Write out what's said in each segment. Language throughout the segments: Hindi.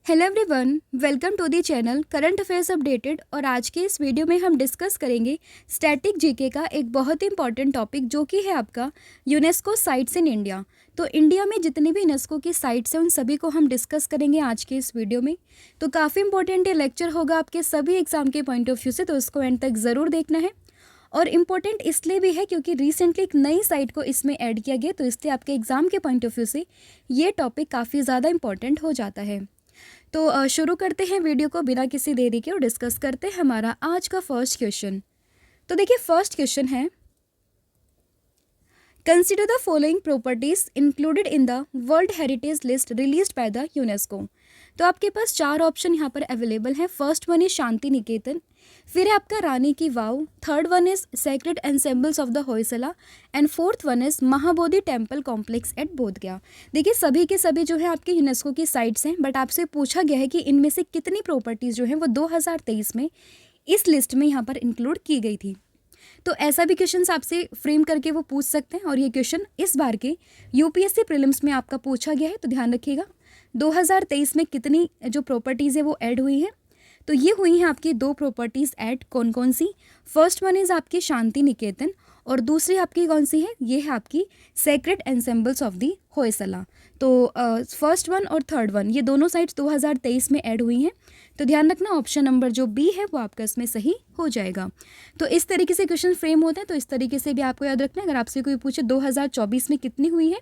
Hello everyone, welcome to the channel current affairs updated. और आज के इस वीडियो में हम डिस्कस करेंगे स्टैटिक जीके का एक बहुत ही इंपॉर्टेंट टॉपिक जो कि है आपका यूनेस्को साइट्स इन इंडिया। तो इंडिया में जितनी भी यूनेस्को की साइट्स हैं उन सभी को हम डिस्कस करेंगे आज के इस वीडियो में। तो काफ़ी इंपॉर्टेंट ये लेक्चर होगा आपके सभी एग्जाम के पॉइंट ऑफ व्यू से, तो इसको एंड तक ज़रूर देखना है। और इम्पोर्टेंट इसलिए भी है क्योंकि रिसेंटली एक नई साइट को इसमें ऐड किया गया, तो इसलिए आपके एग्जाम के पॉइंट ऑफ व्यू से ये टॉपिक काफ़ी ज़्यादा इंपॉर्टेंट हो जाता है। तो शुरू करते हैं वीडियो को बिना किसी देरी के और डिस्कस करते हैं हमारा आज का फर्स्ट क्वेश्चन। तो देखिए फर्स्ट क्वेश्चन है, consider the following properties included in the world heritage list released by the UNESCO. तो आपके पास चार ऑप्शन यहाँ पर अवेलेबल हैं। First one is Shanti Niketan, फिर है आपका Rani ki Vav, third one is sacred ensembles of the Hoysala and fourth one is Mahabodhi temple complex at Bodhgaya. देखिए सभी के सभी जो है आपके यूनेस्को की साइट्स हैं, बट आपसे पूछा गया है कि इनमें से कितनी प्रॉपर्टीज़ जो हैं वो 2023 में इस लिस्ट में यहाँ पर इंक्लूड की गई थी। तो ऐसा भी क्वेश्चन आपसे फ्रेम करके वो पूछ सकते हैं, और ये क्वेश्चन इस बार के यूपीएससी प्रीलिम्स में आपका पूछा गया है। तो ध्यान रखिएगा 2023 में कितनी जो प्रॉपर्टीज़ है वो ऐड हुई हैं। तो ये हुई हैं आपकी दो प्रॉपर्टीज़ ऐड, कौन कौन सी? फर्स्ट वन इज़ आपकी शांति निकेतन और दूसरी आपकी कौन सी है? ये है आपकी sacred ensembles of the Hoysala. तो फर्स्ट वन और थर्ड वन ये दोनों साइट्स 2023 में ऐड हुई हैं। तो ध्यान रखना ऑप्शन नंबर जो बी है वो आपका इसमें सही हो जाएगा। तो इस तरीके से क्वेश्चन फ्रेम होते हैं, तो इस तरीके से भी आपको याद रखना है। अगर आपसे कोई पूछे 2024 में कितनी हुई है,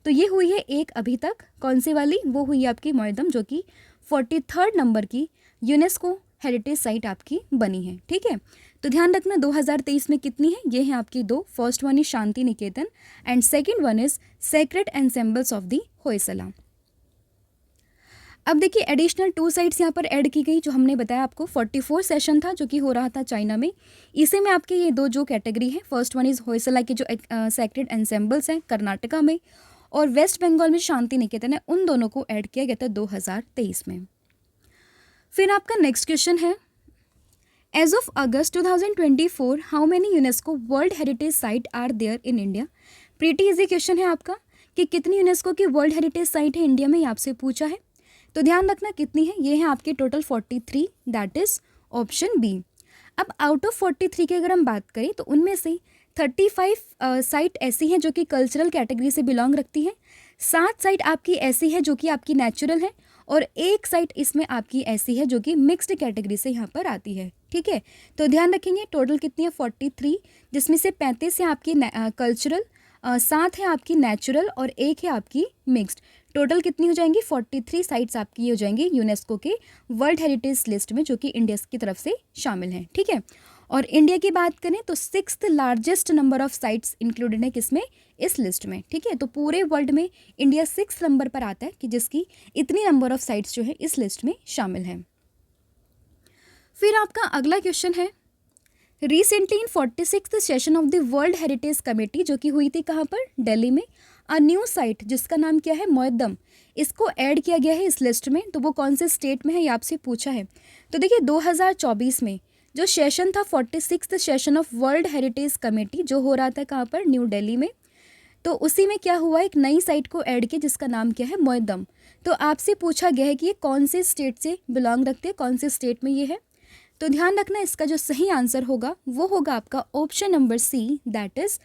तो ये हुई है एक अभी तक। कौन सी वाली? वो हुई आपकी मोयदम, जो कि 43rd नंबर की यूनेस्को हेरिटेज साइट आपकी बनी है। ठीक है, तो ध्यान रखना 2023 में कितनी है। ये है आपकी दो, first one is Shanti Niketan and second one is sacred ensembles of the Hoysala. अब देखिए एडिशनल 2 साइट्स यहाँ पर ऐड की गई, जो हमने बताया आपको 44 सेशन था जो कि हो रहा था चाइना में। इसी में आपके ये दो जो कैटेगरी है, फर्स्ट वन इज होयसला के जो सेक्रेड एंसेम्बल्स हैं कर्नाटका में, और वेस्ट बंगाल में शांति निकेतन है, उन दोनों को ऐड किया गया था 2023 में। फिर आपका नेक्स्ट क्वेश्चन है, as of August 2024 how many UNESCO world heritage site are there in India. Pretty easy question है आपका कि कितनी यूनेस्को की वर्ल्ड हेरिटेज साइट है इंडिया में, ये आपसे पूछा है। तो ध्यान रखना कितनी है, ये है आपके total 43, that is option B. अब आउट ऑफ 43 की अगर हम बात करें तो उनमें से 35 साइट ऐसी हैं जो कि कल्चरल कैटेगरी से बिलोंग रखती हैं, 7 साइट आपकी ऐसी है जो कि आपकी नेचुरल है, और एक साइट इसमें आपकी ऐसी है जो कि मिक्स्ड कैटेगरी से यहाँ पर आती है। ठीक है, तो ध्यान रखेंगे टोटल कितनी है 43, जिसमें से 35 है आपकी कल्चरल, 7 है आपकी नेचुरल और एक है आपकी मिक्स्ड। टोटल कितनी हो जाएंगी? 43 साइट्स आपकी हो जाएंगी यूनेस्को के वर्ल्ड हेरिटेज लिस्ट में, जो कि इंडिया की तरफ से शामिल हैं। ठीक है, और इंडिया की बात करें तो 6th largest number of sites included है किसमें? इस लिस्ट में। ठीक है, तो पूरे वर्ल्ड में इंडिया 6th नंबर पर आता है कि जिसकी इतनी नंबर ऑफ साइट्स जो है इस लिस्ट में शामिल हैं। फिर आपका अगला क्वेश्चन है, recently in 46th session of the world heritage committee, जो कि हुई थी कहाँ पर? दिल्ली में, अ न्यू साइट जिसका नाम क्या है? मोयदम, इसको ऐड किया गया है इस लिस्ट में। तो वो कौन से स्टेट में है ये आपसे पूछा है। तो देखिए 2024 में जो सेशन था 46th session of world heritage committee जो हो रहा था कहाँ पर? न्यू दिल्ली में। तो उसी में क्या हुआ, एक नई साइट को ऐड किया जिसका नाम क्या है? मोयदम। तो आपसे पूछा गया है कि ये कौन से स्टेट से बिलोंग रखते हैं, कौन से स्टेट में ये है। तो ध्यान रखना इसका जो सही आंसर होगा वो होगा आपका option number C, that is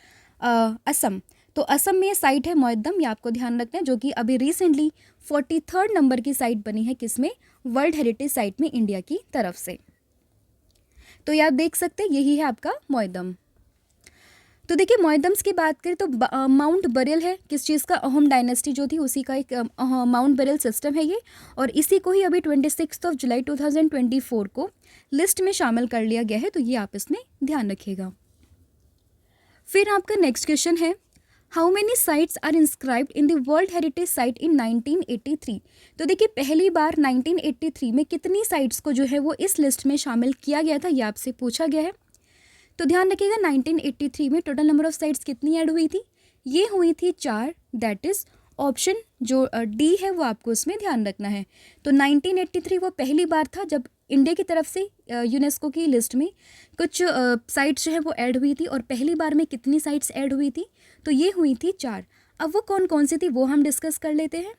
Assam. तो असम में ये साइट है मोयदम, ये आपको ध्यान रखना है, जो कि अभी रिसेंटली 43rd नंबर की साइट बनी है किसमें? वर्ल्ड हेरिटेज साइट में इंडिया की तरफ से। तो ये आप देख सकते हैं यही है आपका मोयदम। तो देखिए मोयदम्स की बात करें तो माउंट बरेल है किस चीज़ का? अहोम डायनेस्टी जो थी उसी का एक माउंट बरेल सिस्टम है ये, और इसी को ही अभी 26 जुलाई 2024 को लिस्ट में शामिल कर लिया गया है। तो ये आप इसमें ध्यान रखिएगा। फिर आपका नेक्स्ट क्वेश्चन है, how many sites are inscribed in the world heritage site in 1983। तो देखिए पहली बार 1983 में कितनी साइट्स को जो है वो इस लिस्ट में शामिल किया गया था, ये आपसे पूछा गया है। तो ध्यान रखिएगा 1983 में टोटल नंबर ऑफ साइट्स कितनी ऐड हुई थी? ये हुई थी 4, दैट इज ऑप्शन जो डी है वो आपको उसमें ध्यान रखना है। तो 1983 वो पहली बार था जब इंडिया की तरफ से यूनेस्को की लिस्ट में कुछ साइट्स जो है वो ऐड हुई थी, और पहली बार में कितनी साइट्स ऐड हुई थी? तो ये हुई थी 4। अब वो कौन कौन सी थी वो हम डिस्कस कर लेते हैं।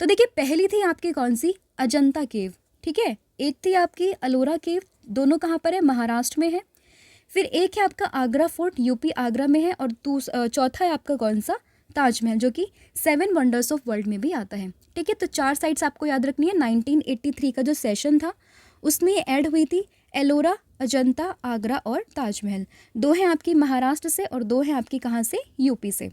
तो देखिए पहली थी आपकी कौन सी, अजंता केव, ठीक है। एक थी आपकी अलोरा केव, दोनों कहाँ पर है, महाराष्ट्र में है। फिर एक है आपका आगरा फोर्ट, यूपी आगरा में है। और चौथा है आपका कौन सा, ताजमहल, जो कि 7 वंडर्स ऑफ वर्ल्ड में भी आता है, ठीक है। तो 4 साइट्स आपको याद रखनी है। 1983 का जो सेशन था उसमें ये ऐड हुई थी, एलोरा, अजंता, आगरा और ताजमहल। 2 हैं आपकी महाराष्ट्र से और 2 हैं आपकी कहाँ से, यूपी से।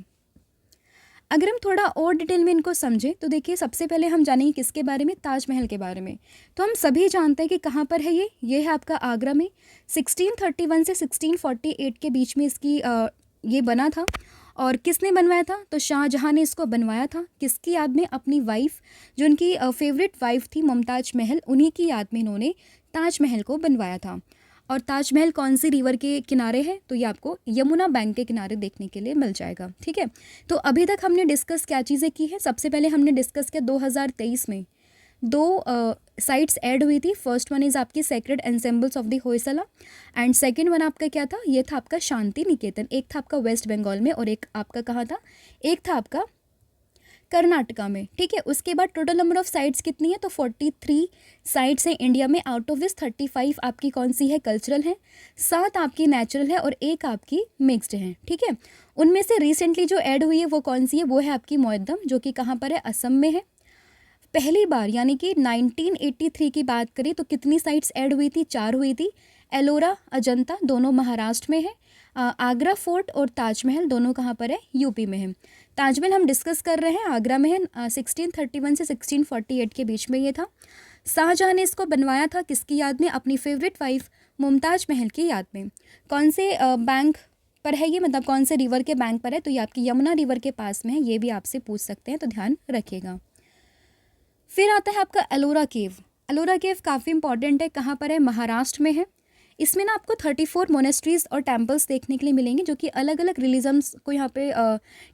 अगर हम थोड़ा और डिटेल में इनको समझें तो देखिए सबसे पहले हम जानेंगे किसके बारे में, ताजमहल के बारे में। तो हम सभी जानते हैं कि कहाँ पर है ये है आपका आगरा में। 1631 से 1648 के बीच में इसकी ये बना था। और किसने बनवाया था, तो शाहजहाँ ने इसको बनवाया था। किसकी याद में, अपनी वाइफ, जो उनकी फेवरेट वाइफ थी मुमताज महल, उन्हीं की याद में इन्होंने ताजमहल को बनवाया था। और ताजमहल कौन सी रिवर के किनारे है, तो ये आपको यमुना बैंक के किनारे देखने के लिए मिल जाएगा, ठीक है। तो अभी तक हमने डिस्कस क्या चीज़ें की है, सबसे पहले हमने डिस्कस किया 2023 में 2 साइट्स ऐड हुई थी। फर्स्ट वन इज़ आपकी sacred ensembles of the Hoysala and second one आपका क्या था, ये था आपका शांति निकेतन। एक था आपका वेस्ट बंगाल में और एक आपका कहाँ था, एक था आपका कर्नाटका में, ठीक है। उसके बाद टोटल नंबर ऑफ साइट्स कितनी है, तो 43 साइट्स हैं इंडिया में। आउट ऑफ दिस 35 आपकी कौन सी है, कल्चरल है, 7 आपकी नेचुरल है और 1 आपकी मिक्स्ड है, ठीक है। उनमें से रिसेंटली जो ऐड हुई है वो कौन सी है, वो है आपकी मोयद्दम, जो कि कहाँ पर है, असम में है। पहली बार यानी कि 1983 की बात करें तो कितनी साइट्स ऐड हुई थी, 4 हुई थी। एलोरा, अजंता दोनों महाराष्ट्र में है। आगरा फोर्ट और ताजमहल दोनों कहाँ पर है, यूपी में है। ताजमहल हम डिस्कस कर रहे हैं, आगरा में है। 1631 से 1648 के बीच में ये था। शाहजहाँ ने इसको बनवाया था किसकी याद में, अपनी फेवरेट वाइफ मुमताज महल की याद में। कौन से बैंक पर है ये, मतलब कौन से रिवर के बैंक पर है, तो ये आपकी यमुना रिवर के पास में है। ये भी आपसे पूछ सकते हैं, तो ध्यान रखिएगा। फिर आता है आपका एलोरा केव। एलोरा केव काफ़ी इंपॉर्टेंट है, कहाँ पर है, महाराष्ट्र में है। इसमें ना आपको 34 मोनेस्ट्रीज और टेम्पल्स देखने के लिए मिलेंगे, जो कि अलग अलग रिलीजम्स को यहाँ पे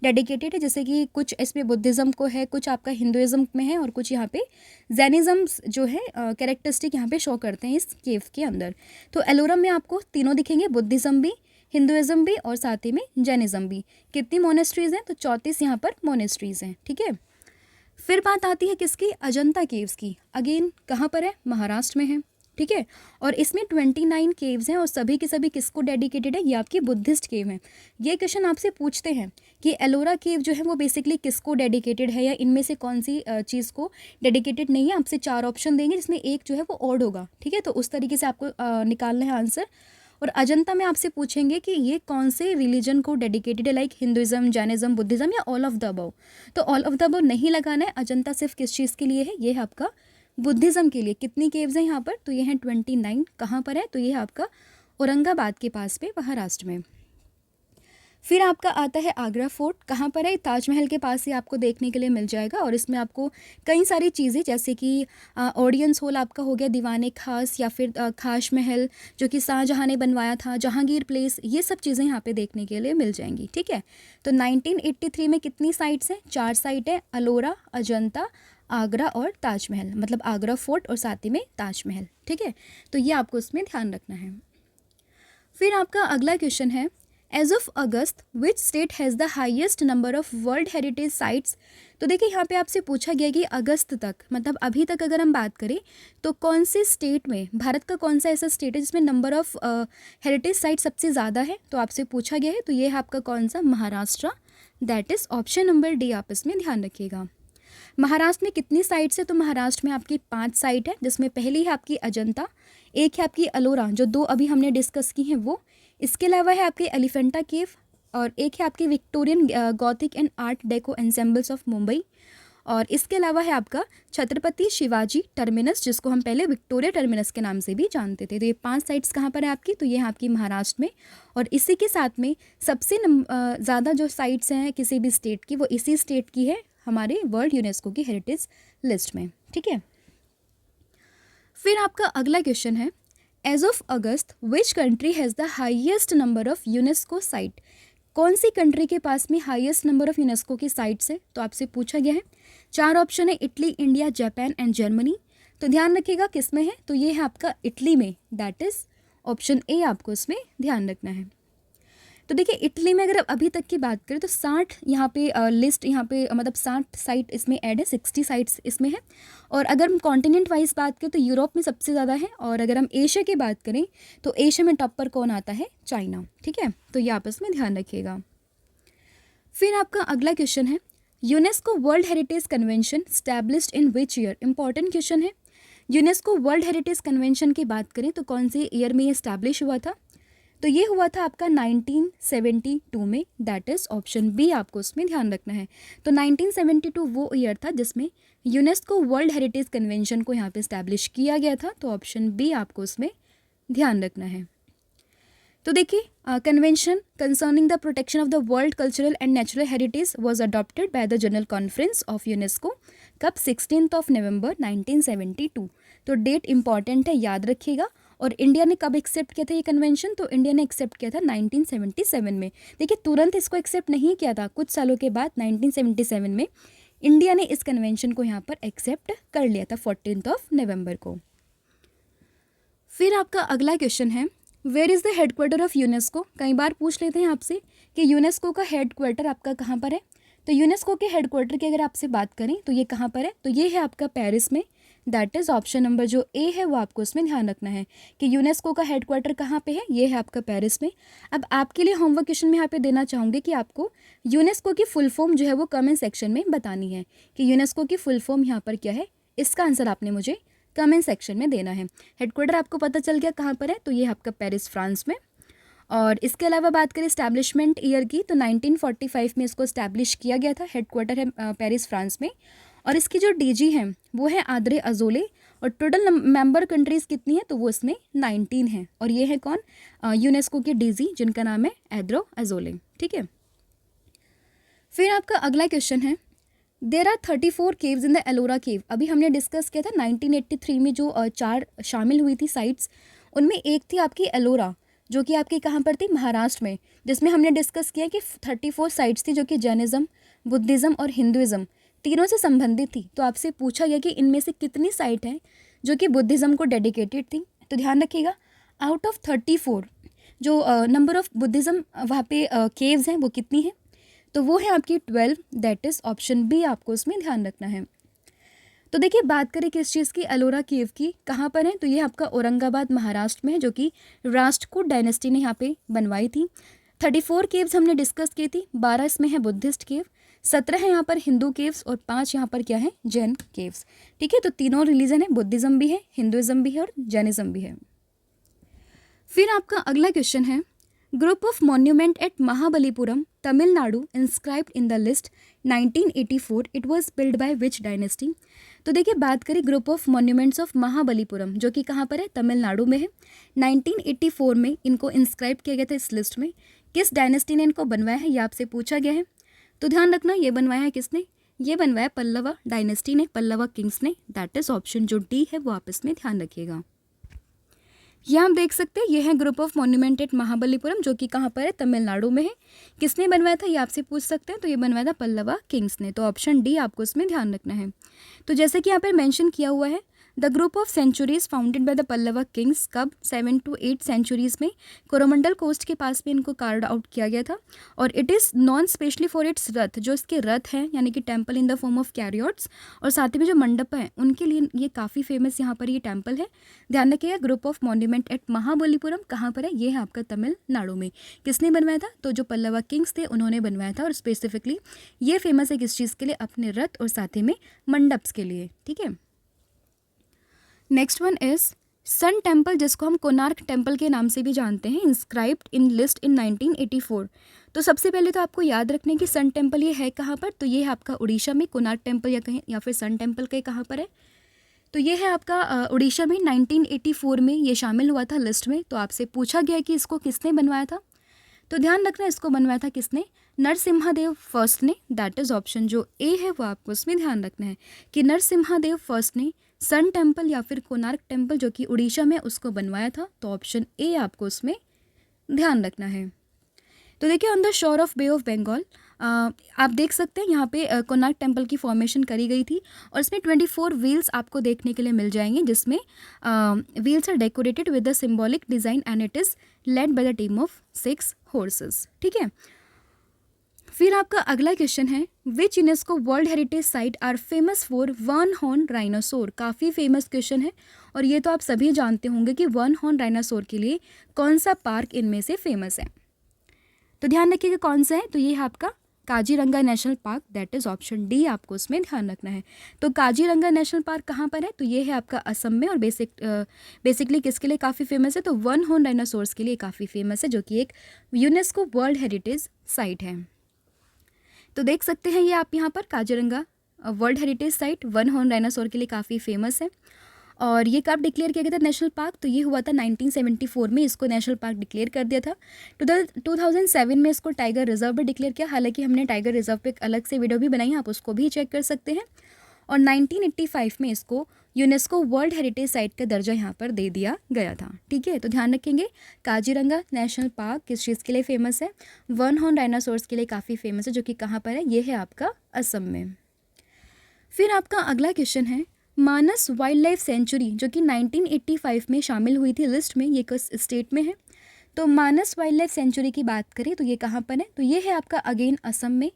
डेडिकेटेड है। जैसे कि कुछ इसमें बुद्धिज़्म को है, कुछ आपका हिंदुज़म में है और कुछ यहाँ पे जैनिज़म्स जो है कैरेक्टरिस्टिक यहाँ पे शो करते हैं इस केव के अंदर। तो एलोरा में आपको तीनों दिखेंगे, बुद्धिज़्म भी, हिंदुज़म भी और साथ ही में जैनिज़्म भी। कितनी मोनेस्ट्रीज़ हैं, तो 34 यहाँ पर मोनेस्ट्रीज़ हैं, ठीक है। फिर बात आती है किसकी, अजंता केव्स की। अगेन कहाँ पर है, महाराष्ट्र में है, ठीक है। और इसमें 29 केव्स हैं और सभी के सभी किसको डेडिकेटेड है, ये आपकी बुद्धिस्ट केव हैं। ये क्वेश्चन आपसे पूछते हैं कि एलोरा केव जो है वो बेसिकली किसको डेडिकेटेड है या इनमें से कौन सी चीज़ को डेडिकेटेड नहीं है। आपसे 4 ऑप्शन देंगे जिसमें एक जो है वो ऑड होगा, ठीक है। तो उस तरीके से आपको निकालना है आंसर। और अजंता में आपसे पूछेंगे कि ये कौन से रिलीजन को डेडिकेटेड है, लाइक हिंदुज़म, जैनिज़्म, बुद्धिज़्म या ऑल ऑफ द अबव। तो ऑल ऑफ द अबव नहीं लगाना है। अजंता सिर्फ किस चीज़ के लिए है, ये है आपका बुद्धिज़्म के लिए। कितनी केव्स हैं यहाँ पर, तो ये हैं 29। कहाँ पर है, तो ये है आपका औरंगाबाद के पास पे, महाराष्ट्र में। फिर आपका आता है आगरा फोर्ट, कहाँ पर है, ताजमहल के पास ही आपको देखने के लिए मिल जाएगा। और इसमें आपको कई सारी चीज़ें जैसे कि ऑडियंस हॉल आपका हो गया, दीवाने खास या फिर खास महल जो कि शाहजहाँ ने बनवाया था, जहांगीर प्लेस, ये सब चीज़ें यहाँ पे देखने के लिए मिल जाएंगी, ठीक है। तो 1983 में कितनी साइट्स हैं, 4 साइट है, अलोरा, अजंता, आगरा और ताजमहल, मतलब आगरा फोर्ट और साथ ही में ताजमहल, ठीक है। तो ये आपको इसमें ध्यान रखना है। फिर आपका अगला क्वेश्चन है, as of August which state has the highest number of world heritage sites. तो देखिए यहाँ पे आपसे पूछा गया कि अगस्त तक, मतलब अभी तक अगर हम बात करें तो कौन से स्टेट में, भारत का कौन सा ऐसा स्टेट है जिसमें नंबर ऑफ हेरिटेज साइट सबसे ज़्यादा है, तो आपसे पूछा गया है। तो ये है आपका कौन सा, Maharashtra, that is option number D, आप इसमें ध्यान रखिएगा। महाराष्ट्र में कितनी साइट्स है, तो महाराष्ट्र में आपकी 5 साइट है, जिसमें पहली है आपकी अजंता, एक है आपकी अलोरा, जो 2 अभी हमने डिस्कस की हैं वो। इसके अलावा है आपकी एलिफेंटा केव और एक है आपकी Victorian Gothic and art deco ensembles of Mumbai. और इसके अलावा है आपका छत्रपति शिवाजी टर्मिनस, जिसको हम पहले विक्टोरिया टर्मिनस के नाम से भी जानते थे। तो ये 5 साइट्स कहाँ पर है आपकी, तो ये है आपकी महाराष्ट्र में। और इसी के साथ में सबसे ज़्यादा जो साइट्स हैं किसी भी स्टेट की, वो इसी स्टेट की है हमारे वर्ल्ड यूनेस्को की हेरिटेज लिस्ट में, ठीक है। फिर आपका अगला क्वेश्चन है, as of August which country has the highest number of UNESCO site. कौन सी कंट्री के पास में हाईएस्ट नंबर ऑफ यूनेस्को की साइट्स है, तो आपसे पूछा गया है। 4 ऑप्शन है, Italy, India, Japan and Germany. तो ध्यान रखिएगा किस में है, तो ये है आपका इटली में, दैट इज़ ऑप्शन ए, आपको इसमें ध्यान रखना है। तो देखिए इटली में अगर आप अभी तक की बात करें तो 60 यहाँ पे लिस्ट यहाँ पे मतलब 60 साइट इसमें ऐड है, 60 साइट्स इसमें है। और अगर हम कॉन्टिनेंट वाइज बात करें तो यूरोप में सबसे ज़्यादा है, और अगर हम एशिया की बात करें तो एशिया में टॉप पर कौन आता है? चाइना। ठीक है, तो ये आपस में ध्यान रखिएगा। फिर आपका अगला क्वेश्चन है, UNESCO world heritage convention established in which year? Important question है। यूनेस्को वर्ल्ड हेरिटेज कन्वेंशन की बात करें तो कौन से ईयर में ये स्टैब्लिश हुआ था? तो ये हुआ था आपका 1972 में, दैट इज़ ऑप्शन बी आपको उसमें ध्यान रखना है। तो 1972 वो ईयर था जिसमें यूनेस्को वर्ल्ड हेरिटेज कन्वेंशन को यहाँ पे स्टैब्लिश किया गया था, तो ऑप्शन बी आपको उसमें ध्यान रखना है। तो देखिए convention concerning the protection of the world cultural and natural heritage was adopted by the general conference of UNESCO, कब? 16 नवंबर 1972। तो डेट इंपॉर्टेंट है, याद रखिएगा। और इंडिया ने कब एक्सेप्ट किया था ये कन्वेंशन? तो इंडिया ने एक्सेप्ट किया था 1977 में। देखिए तुरंत इसको एक्सेप्ट नहीं किया था, कुछ सालों के बाद 1977 में इंडिया ने इस कन्वेंशन को यहाँ पर एक्सेप्ट कर लिया था 14 नवंबर को। फिर आपका अगला क्वेश्चन है, where is the headquarter of UNESCO? कई बार पूछ लेते हैं आपसे कि यूनेस्को का हेडक्वार्टर आपका कहाँ पर है। तो यूनेस्को के हेडक्वार्टर की अगर आपसे बात करें तो ये कहाँ पर है? तो ये है आपका पेरिस में, दैट इज़ ऑप्शन नंबर जो ए है वो आपको उसमें ध्यान रखना है कि यूनेस्को का हेडक्वार्टर कहाँ पे है, ये है आपका पेरिस में। अब आपके लिए होमवर्क क्वेश्चन में यहाँ पे देना चाहूँगी कि आपको यूनेस्को की फुल फॉर्म जो है वो कमेंट सेक्शन में बतानी है कि यूनेस्को की फुल फॉर्म यहाँ पर क्या है। इसका आंसर आपने मुझे कमेंट सेक्शन में देना है। हेडक्वार्टर आपको पता चल गया कहाँ पर है, तो ये आपका पेरिस फ्रांस में। और इसके अलावा बात करें इस्टेब्लिशमेंट ईयर की तो 1945 में इसको इस्टेब्लिश किया गया था। हेडक्वार्टर है पेरिस फ्रांस में। और इसकी जो डीजी है वो है आद्रे अजोले। और टोटल मेंबर कंट्रीज़ कितनी है? तो वो इसमें 19 है। और ये है कौन? यूनेस्को के डीजी जिनका नाम है आद्रे अजोले। ठीक है, फिर आपका अगला क्वेश्चन है, there are 34 caves in the Ellora cave. अभी हमने डिस्कस किया था 1983 में जो 4 शामिल हुई थी साइट्स, उनमें एक थी आपकी एलोरा जो कि आपकी कहाँ पर थी? महाराष्ट्र में, जिसमें हमने डिस्कस किया कि 34 साइट्स थी जो कि जैनिज़्म, बुद्धिज़्म और हिंदुज़्म तीनों से संबंधित थी। तो आपसे पूछा गया कि इनमें से कितनी साइट हैं जो कि बुद्धिज़्म को डेडिकेटेड थी। तो ध्यान रखिएगा, आउट ऑफ 34 जो नंबर ऑफ बुद्धिज़्म वहाँ पे केव्स हैं वो कितनी है? तो वो है आपकी 12, दैट इज़ ऑप्शन बी आपको उसमें ध्यान रखना है। तो देखिए बात करें किस चीज़ की, एलोरा केव की, कहाँ पर है? तो ये आपका औरंगाबाद महाराष्ट्र में है, जो कि राष्ट्रकूट डायनेस्टी ने यहाँ पे बनवाई थी। 34 केव्स हमने डिस्कस की थी, 12 इसमें है बुद्धिस्ट केव, 17 है यहाँ पर हिंदू केव्स और 5 यहाँ पर क्या है? जैन केव्स। ठीक है, तो तीनों रिलीजन है, बुद्धिज़्म भी है, हिंदुज़्म भी है और जैनिज़्म भी है। फिर आपका अगला क्वेश्चन है, group of monument at Mahabalipuram Tamil Nadu inscribed in the list 1984, it was build by which dynasty? तो देखिए बात करें group of monuments of Mahabalipuram जो कि कहाँ पर है? तमिलनाडु में है। 1984 में इनको इंस्क्राइब किया गया था इस लिस्ट में। किस डायनेस्टी ने इनको बनवाया है ये आपसे पूछा गया है। तो ध्यान रखना, ये बनवाया है किसने? ये बनवाया पल्लवा डायनेस्टी ने, पल्लवा किंग्स ने, दैट इज ऑप्शन जो डी है वो आप इसमें ध्यान रखिएगा। ये आप देख सकते हैं, ये है group of monument at Mahabalipuram जो कि कहाँ पर है? तमिलनाडु में है। किसने बनवाया था ये आपसे पूछ सकते हैं, तो ये बनवाया था पल्लवा किंग्स ने, तो ऑप्शन डी आपको इसमें ध्यान रखना है। तो जैसे कि यहाँ पर मेंशन किया हुआ है, the group of centuries founded by the Pallava kings, कब? 7 to 8 सेंचुरीज में कोरोमंडल कोस्ट के पास में इनको कार्ड आउट किया गया था। और it is known specially for its rath, जो इसके रथ हैं यानी कि temple in the form of chariots, और साथ ही में जो मंडप हैं उनके लिए ये काफ़ी फेमस यहाँ पर ये टेम्पल है। ध्यान रखिएगा, group of monument at Mahabalipuram कहाँ पर है? ये है आपका तमिलनाडु में। किसने बनवाया था? तो जो पल्लवा किंग्स थे उन्होंने बनवाया था, और स्पेसिफिकली ये फेमस है किस चीज़ के लिए? अपने रथ और साथ ही में मंडप्स के लिए। ठीक है, next one is sun temple, जिसको हम कोणार्क टेम्पल के नाम से भी जानते हैं, इंस्क्राइब्ड इन लिस्ट इन 1984। तो सबसे पहले तो आपको याद रखना है कि सन टेम्पल ये है कहाँ पर? तो ये है आपका उड़ीसा में कोणार्क टेम्पल, या कहीं या फिर सन टेम्पल के कहाँ पर है? तो ये है आपका उड़ीसा में। 1984 में ये शामिल हुआ था लिस्ट में। तो आपसे पूछा गया कि इसको किसने बनवाया था, तो ध्यान रखना इसको बनवाया था किसने? नरसिम्हादेव फर्स्ट ने, दैट इज ऑप्शन जो ए है वो आपको उसमें ध्यान रखना है कि नरसिम्हादेव फर्स्ट ने सन टेम्पल या फिर कोणार्क टेम्पल जो कि उड़ीसा में उसको बनवाया था। तो ऑप्शन ए आपको उसमें ध्यान रखना है। तो देखिए, on the shore of bay of Bengal आप देख सकते हैं यहाँ पे कोणार्क टेम्पल की फॉर्मेशन करी गई थी और इसमें 24 व्हील्स आपको देखने के लिए मिल जाएंगे, जिसमें wheels are decorated with the symbolic design and it is led by the team of 6 horses. ठीक है, फिर आपका अगला क्वेश्चन है, which UNESCO world heritage site are famous for one horn rhinoceros. काफ़ी फेमस क्वेश्चन है और ये तो आप सभी जानते होंगे कि वन हॉर्न राइनोसोर के लिए कौन सा पार्क इनमें से फेमस है। तो ध्यान रखिएगा कौन सा है, तो ये है आपका Kaziranga national park, that is option D आपको उसमें ध्यान रखना है। तो काजीरंगा नेशनल पार्क कहाँ पर है, तो ये है आपका असम में और बेसिकली किसके लिए काफ़ी फेमस है, तो वन हॉर्न डायनासोर्स के लिए काफ़ी फेमस है, जो कि एक यूनेस्को वर्ल्ड हेरिटेज साइट है। तो देख सकते हैं ये आप यहाँ पर Kaziranga world heritage site one horn dinosaur के लिए काफ़ी फेमस है। और ये कब डिक्लेयर किया गया था नेशनल पार्क, तो ये हुआ था 1974 में इसको नेशनल पार्क डिक्लेयर कर दिया था। 2007 में इसको टाइगर रिजर्व भी डिक्लेयर किया, हालांकि हमने टाइगर रिजर्व पे एक अलग से वीडियो भी बनाई है, आप उसको भी चेक कर सकते हैं। और 1985 में इसको यूनेस्को वर्ल्ड हेरिटेज साइट का दर्जा यहाँ पर दे दिया गया था। ठीक है, तो ध्यान रखेंगे काजीरंगा नेशनल पार्क किस चीज़ के लिए फेमस है, वन हॉर्न डायनासोर्स के लिए काफ़ी फेमस है, जो कि कहाँ पर है, ये है आपका असम में। फिर आपका अगला क्वेश्चन है, मानस वाइल्ड लाइफ सेंचुरी जो कि 1985 में शामिल हुई थी लिस्ट में, ये किस स्टेट में है। तो मानस वाइल्ड लाइफ सेंचुरी की बात करें तो ये कहाँ पर है, तो ये है आपका अगेन असम में,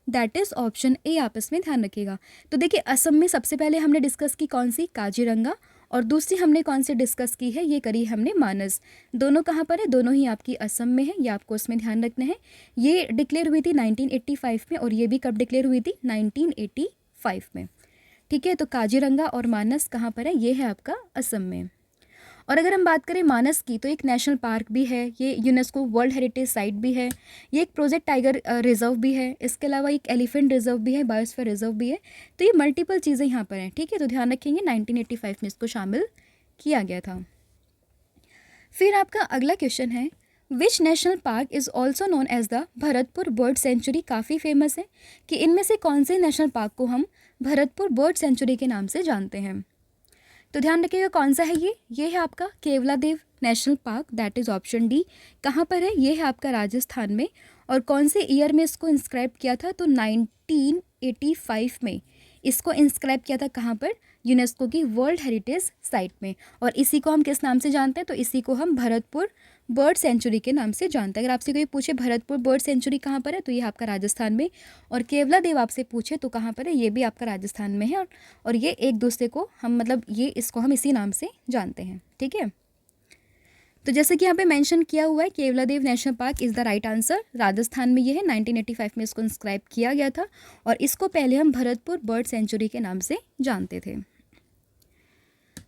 दैट इज़ ऑप्शन ए आप इसमें ध्यान रखिएगा। तो देखिए असम में सबसे पहले हमने डिस्कस की कौन सी, काजीरंगा, और दूसरी हमने कौन सी डिस्कस की है, ये करी हमने मानस। दोनों कहाँ पर है, दोनों ही आपकी असम में है, ये आपको इसमें ध्यान रखना है। ये डिक्लेयर हुई थी 1985 में और ये भी कब डिक्लेयर हुई थी, 1985 में। ठीक है, तो काजीरंगा और मानस कहाँ पर है, ये है आपका असम में। और अगर हम बात करें मानस की, तो एक नेशनल पार्क भी है, ये यूनेस्को वर्ल्ड हेरिटेज साइट भी है, ये एक प्रोजेक्ट टाइगर रिजर्व भी है, इसके अलावा एक एलिफेंट रिजर्व भी है, बायोस्फीयर रिजर्व भी है। तो ये मल्टीपल चीज़ें यहाँ पर हैं। ठीक है, तो ध्यान रखेंगे 1985 में इसको शामिल किया गया था। फिर आपका अगला क्वेश्चन है, which national park is also known as the Bharatpur bird sanctuary. काफ़ी फेमस है कि इनमें से कौन से नेशनल पार्क को हम भरतपुर बर्ड सेंचुरी के नाम से जानते हैं। तो ध्यान रखिएगा कौन सा है ये है आपका Keoladeo national park, that is option D. कहाँ पर है, ये है आपका राजस्थान में। और कौन से ईयर में इसको इंस्क्राइब किया था, तो 1985 में इसको इंस्क्राइब किया था, कहाँ पर, यूनेस्को की वर्ल्ड हेरिटेज साइट में। और इसी को हम किस नाम से जानते हैं, तो इसी को हम भरतपुर बर्ड सेंचुरी के नाम से जानते हैं। अगर आपसे कोई पूछे भरतपुर बर्ड सेंचुरी कहाँ पर है, तो ये आपका राजस्थान में। और केवलादेव आपसे पूछे तो कहाँ पर है, ये भी आपका राजस्थान में है। और ये एक दूसरे को हम मतलब ये इसको हम इसी नाम से जानते हैं। ठीक है, तो जैसे कि यहाँ पे मेंशन किया हुआ है, Keoladeo national park is the right answer, Rajasthan में ये है। 1985 में इसको इंस्क्राइब किया गया था और इसको पहले हम भरतपुर बर्ड सेंचुरी के नाम से जानते थे।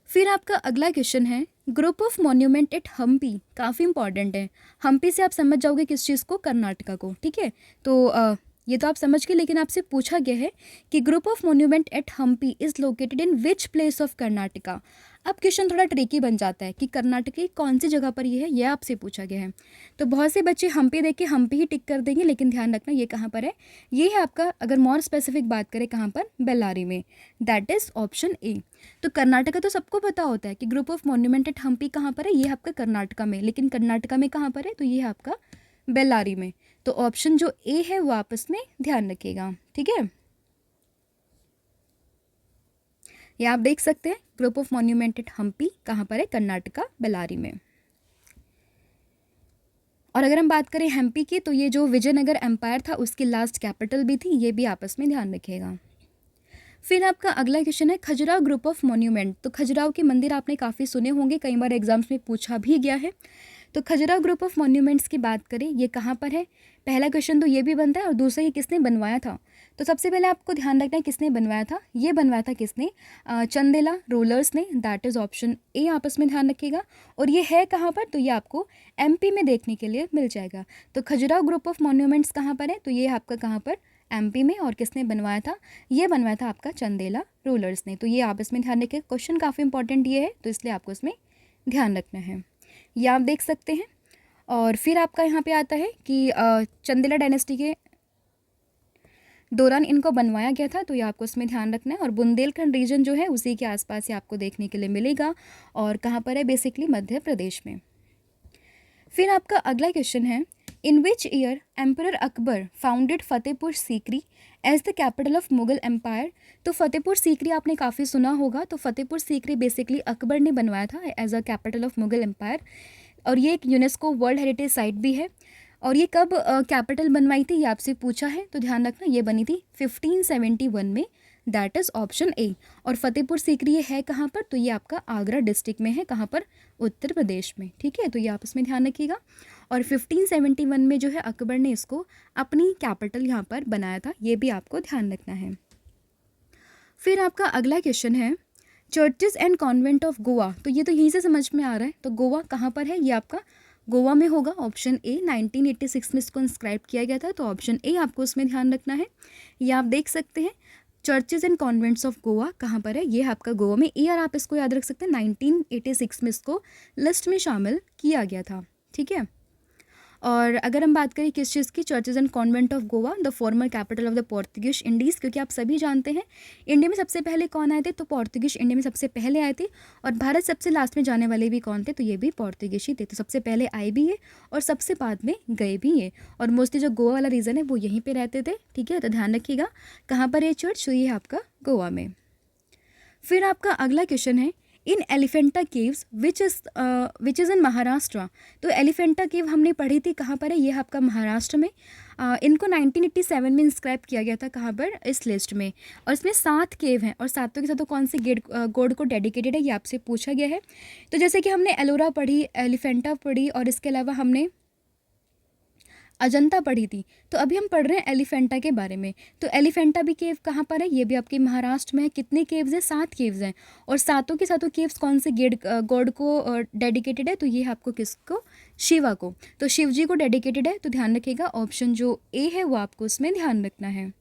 फिर आपका अगला क्वेश्चन है, group of monument at Hampi. काफ़ी इंपॉर्टेंट है, हम्पी से आप समझ जाओगे किस चीज़ को, कर्नाटका को। ठीक है, तो ये तो आप समझ गए, लेकिन आपसे पूछा गया है कि group of monument at Hampi is located in which place of Karnataka. अब क्वेश्चन थोड़ा ट्रिकी बन जाता है कि कर्नाटक की कौन सी जगह पर ये है, यह आपसे पूछा गया है। तो बहुत से बच्चे हम्पी देख के हम्पी ही टिक कर देंगे, लेकिन ध्यान रखना ये कहाँ पर है, ये है आपका, अगर मोर स्पेसिफिक बात करें कहाँ पर, बेल्लारी में, दैट इज़ ऑप्शन ए। तो कर्नाटका तो सबको पता होता है कि group of monument at Hampi कहाँ पर है, ये आपका कर्नाटका में, लेकिन कर्नाटका में कहाँ पर है, तो ये है आपका बेल्लारी में। तो ऑप्शन जो ए है वो आप इसमें ध्यान रखिएगा। ठीक है, ये आप देख सकते हैं group of monument at Hampi कहाँ पर है, कर्नाटका, बेल्लारी में। और अगर हम बात करें हम्पी की, तो ये जो विजयनगर एम्पायर था उसकी लास्ट कैपिटल भी थी, ये भी आपस में ध्यान रखिएगा। फिर आपका अगला क्वेश्चन है, खजुराहो ग्रुप ऑफ मॉन्यूमेंट। तो खजुराहो के मंदिर आपने काफ़ी सुने होंगे, कई बार एग्जाम्स में पूछा भी गया है। तो खजुराहो ग्रुप ऑफ मॉन्यूमेंट्स की बात करें, ये कहाँ पर है, पहला क्वेश्चन तो ये भी बनता है और दूसरा ये किसने बनवाया था। तो सबसे पहले आपको ध्यान रखना है किसने बनवाया था, ये बनवाया था किसने, चंदेला रूलर्स ने, दैट इज़ ऑप्शन ए आपस में ध्यान रखिएगा। और ये है कहाँ पर, तो ये आपको एमपी में देखने के लिए मिल जाएगा। तो खजुराहो ग्रुप ऑफ मॉन्यूमेंट्स कहाँ पर है, तो ये आपका कहाँ पर, एमपी में। और किसने बनवाया था, ये बनवाया था आपका चंदेला रूलर्स ने। तो ये आप इसमें ध्यान रखिए, क्वेश्चन काफ़ी इंपॉर्टेंट ये है, तो इसलिए आपको इसमें ध्यान रखना है, ये आप देख सकते हैं। और फिर आपका यहाँ पे आता है कि चंदेला डायनेस्टी के दौरान इनको बनवाया गया था, तो ये आपको इसमें ध्यान रखना है। और बुंदेलखंड रीजन जो है उसी के आसपास ये आपको देखने के लिए मिलेगा, और कहाँ पर है, बेसिकली मध्य प्रदेश में। फिर आपका अगला क्वेश्चन है, in which year emperor Akbar founded Fatehpur Sikri as the capital of Mughal empire. तो फतेहपुर सीकरी आपने काफ़ी सुना होगा। तो फतेहपुर सीकरी बेसिकली अकबर ने बनवाया था as a capital of Mughal empire, और ये एक यूनेस्को वर्ल्ड हेरिटेज साइट भी है। और ये कब कैपिटल बनवाई थी ये आपसे पूछा है, तो ध्यान रखना ये बनी थी 1571 में, दैट इज़ ऑप्शन ए। और फतेहपुर सीकरी ये है कहाँ पर, तो ये आपका आगरा डिस्ट्रिक्ट में है, कहाँ पर, उत्तर प्रदेश में। ठीक है, तो ये आप इसमें ध्यान रखिएगा। और 1571 में जो है अकबर ने इसको अपनी कैपिटल यहाँ पर बनाया था, ये भी आपको ध्यान रखना है। फिर आपका अगला क्वेश्चन है churches and convent of Goa. तो ये तो यहीं से समझ में आ रहा है, तो गोवा कहाँ पर है, ये आपका गोवा में होगा, ऑप्शन ए। 1986 में इसको इंस्क्राइब किया गया था, तो ऑप्शन ए आपको उसमें ध्यान रखना है। ये आप देख सकते हैं churches and convents of Goa कहाँ पर है, ये आपका गोवा में। ईयर आप इसको याद रख सकते हैं, 1986 में इसको लिस्ट में शामिल किया गया था। ठीक है, और अगर हम बात करें किस चीज़ की, churches and convent of Goa, the former capital of the Portuguese Indies, क्योंकि आप सभी जानते हैं इंडिया में सबसे पहले कौन आए थे, तो पोर्तुगीज इंडिया में सबसे पहले आए थे। और भारत सबसे लास्ट में जाने वाले भी कौन थे, तो ये भी पोर्तुगीज ही थे। तो सबसे पहले आए भी है और सबसे बाद में गए भी है, और मोस्टली जो गोवा वाला रीज़न है वो यहीं पर रहते थे। ठीक है, तो ध्यान रखिएगा कहाँ पर है चर्च, तो ये है आपका गोवा में। फिर आपका अगला क्वेश्चन है in Elephanta caves which is in Maharashtra. तो एलिफेंटा केव हमने पढ़ी थी, कहाँ पर है, ये आपका महाराष्ट्र में। इनको 1987 में इंस्क्राइब किया गया था, कहाँ पर, इस लिस्ट में। और इसमें 7 केव हैं, और सातों के सातों कौन से गॉड को डेडिकेटेड है, ये आपसे पूछा गया है। तो जैसे कि हमने एलोरा पढ़ी, एलिफेंटा पढ़ी, और इसके अलावा हमने अजंता पढ़ी थी। तो अभी हम पढ़ रहे हैं एलिफेंटा के बारे में। तो एलिफेंटा भी केव कहाँ पर है, ये भी आपके महाराष्ट्र में है। कितने केव्स हैं, 7 केव्स हैं, और सातों के सातों केव्स कौन से गॉड को डेडिकेटेड है, तो ये आपको किसको, शिवा को। तो शिव जी को डेडिकेटेड है, तो ध्यान रखिएगा ऑप्शन जो ए है वो आपको उसमें ध्यान रखना है।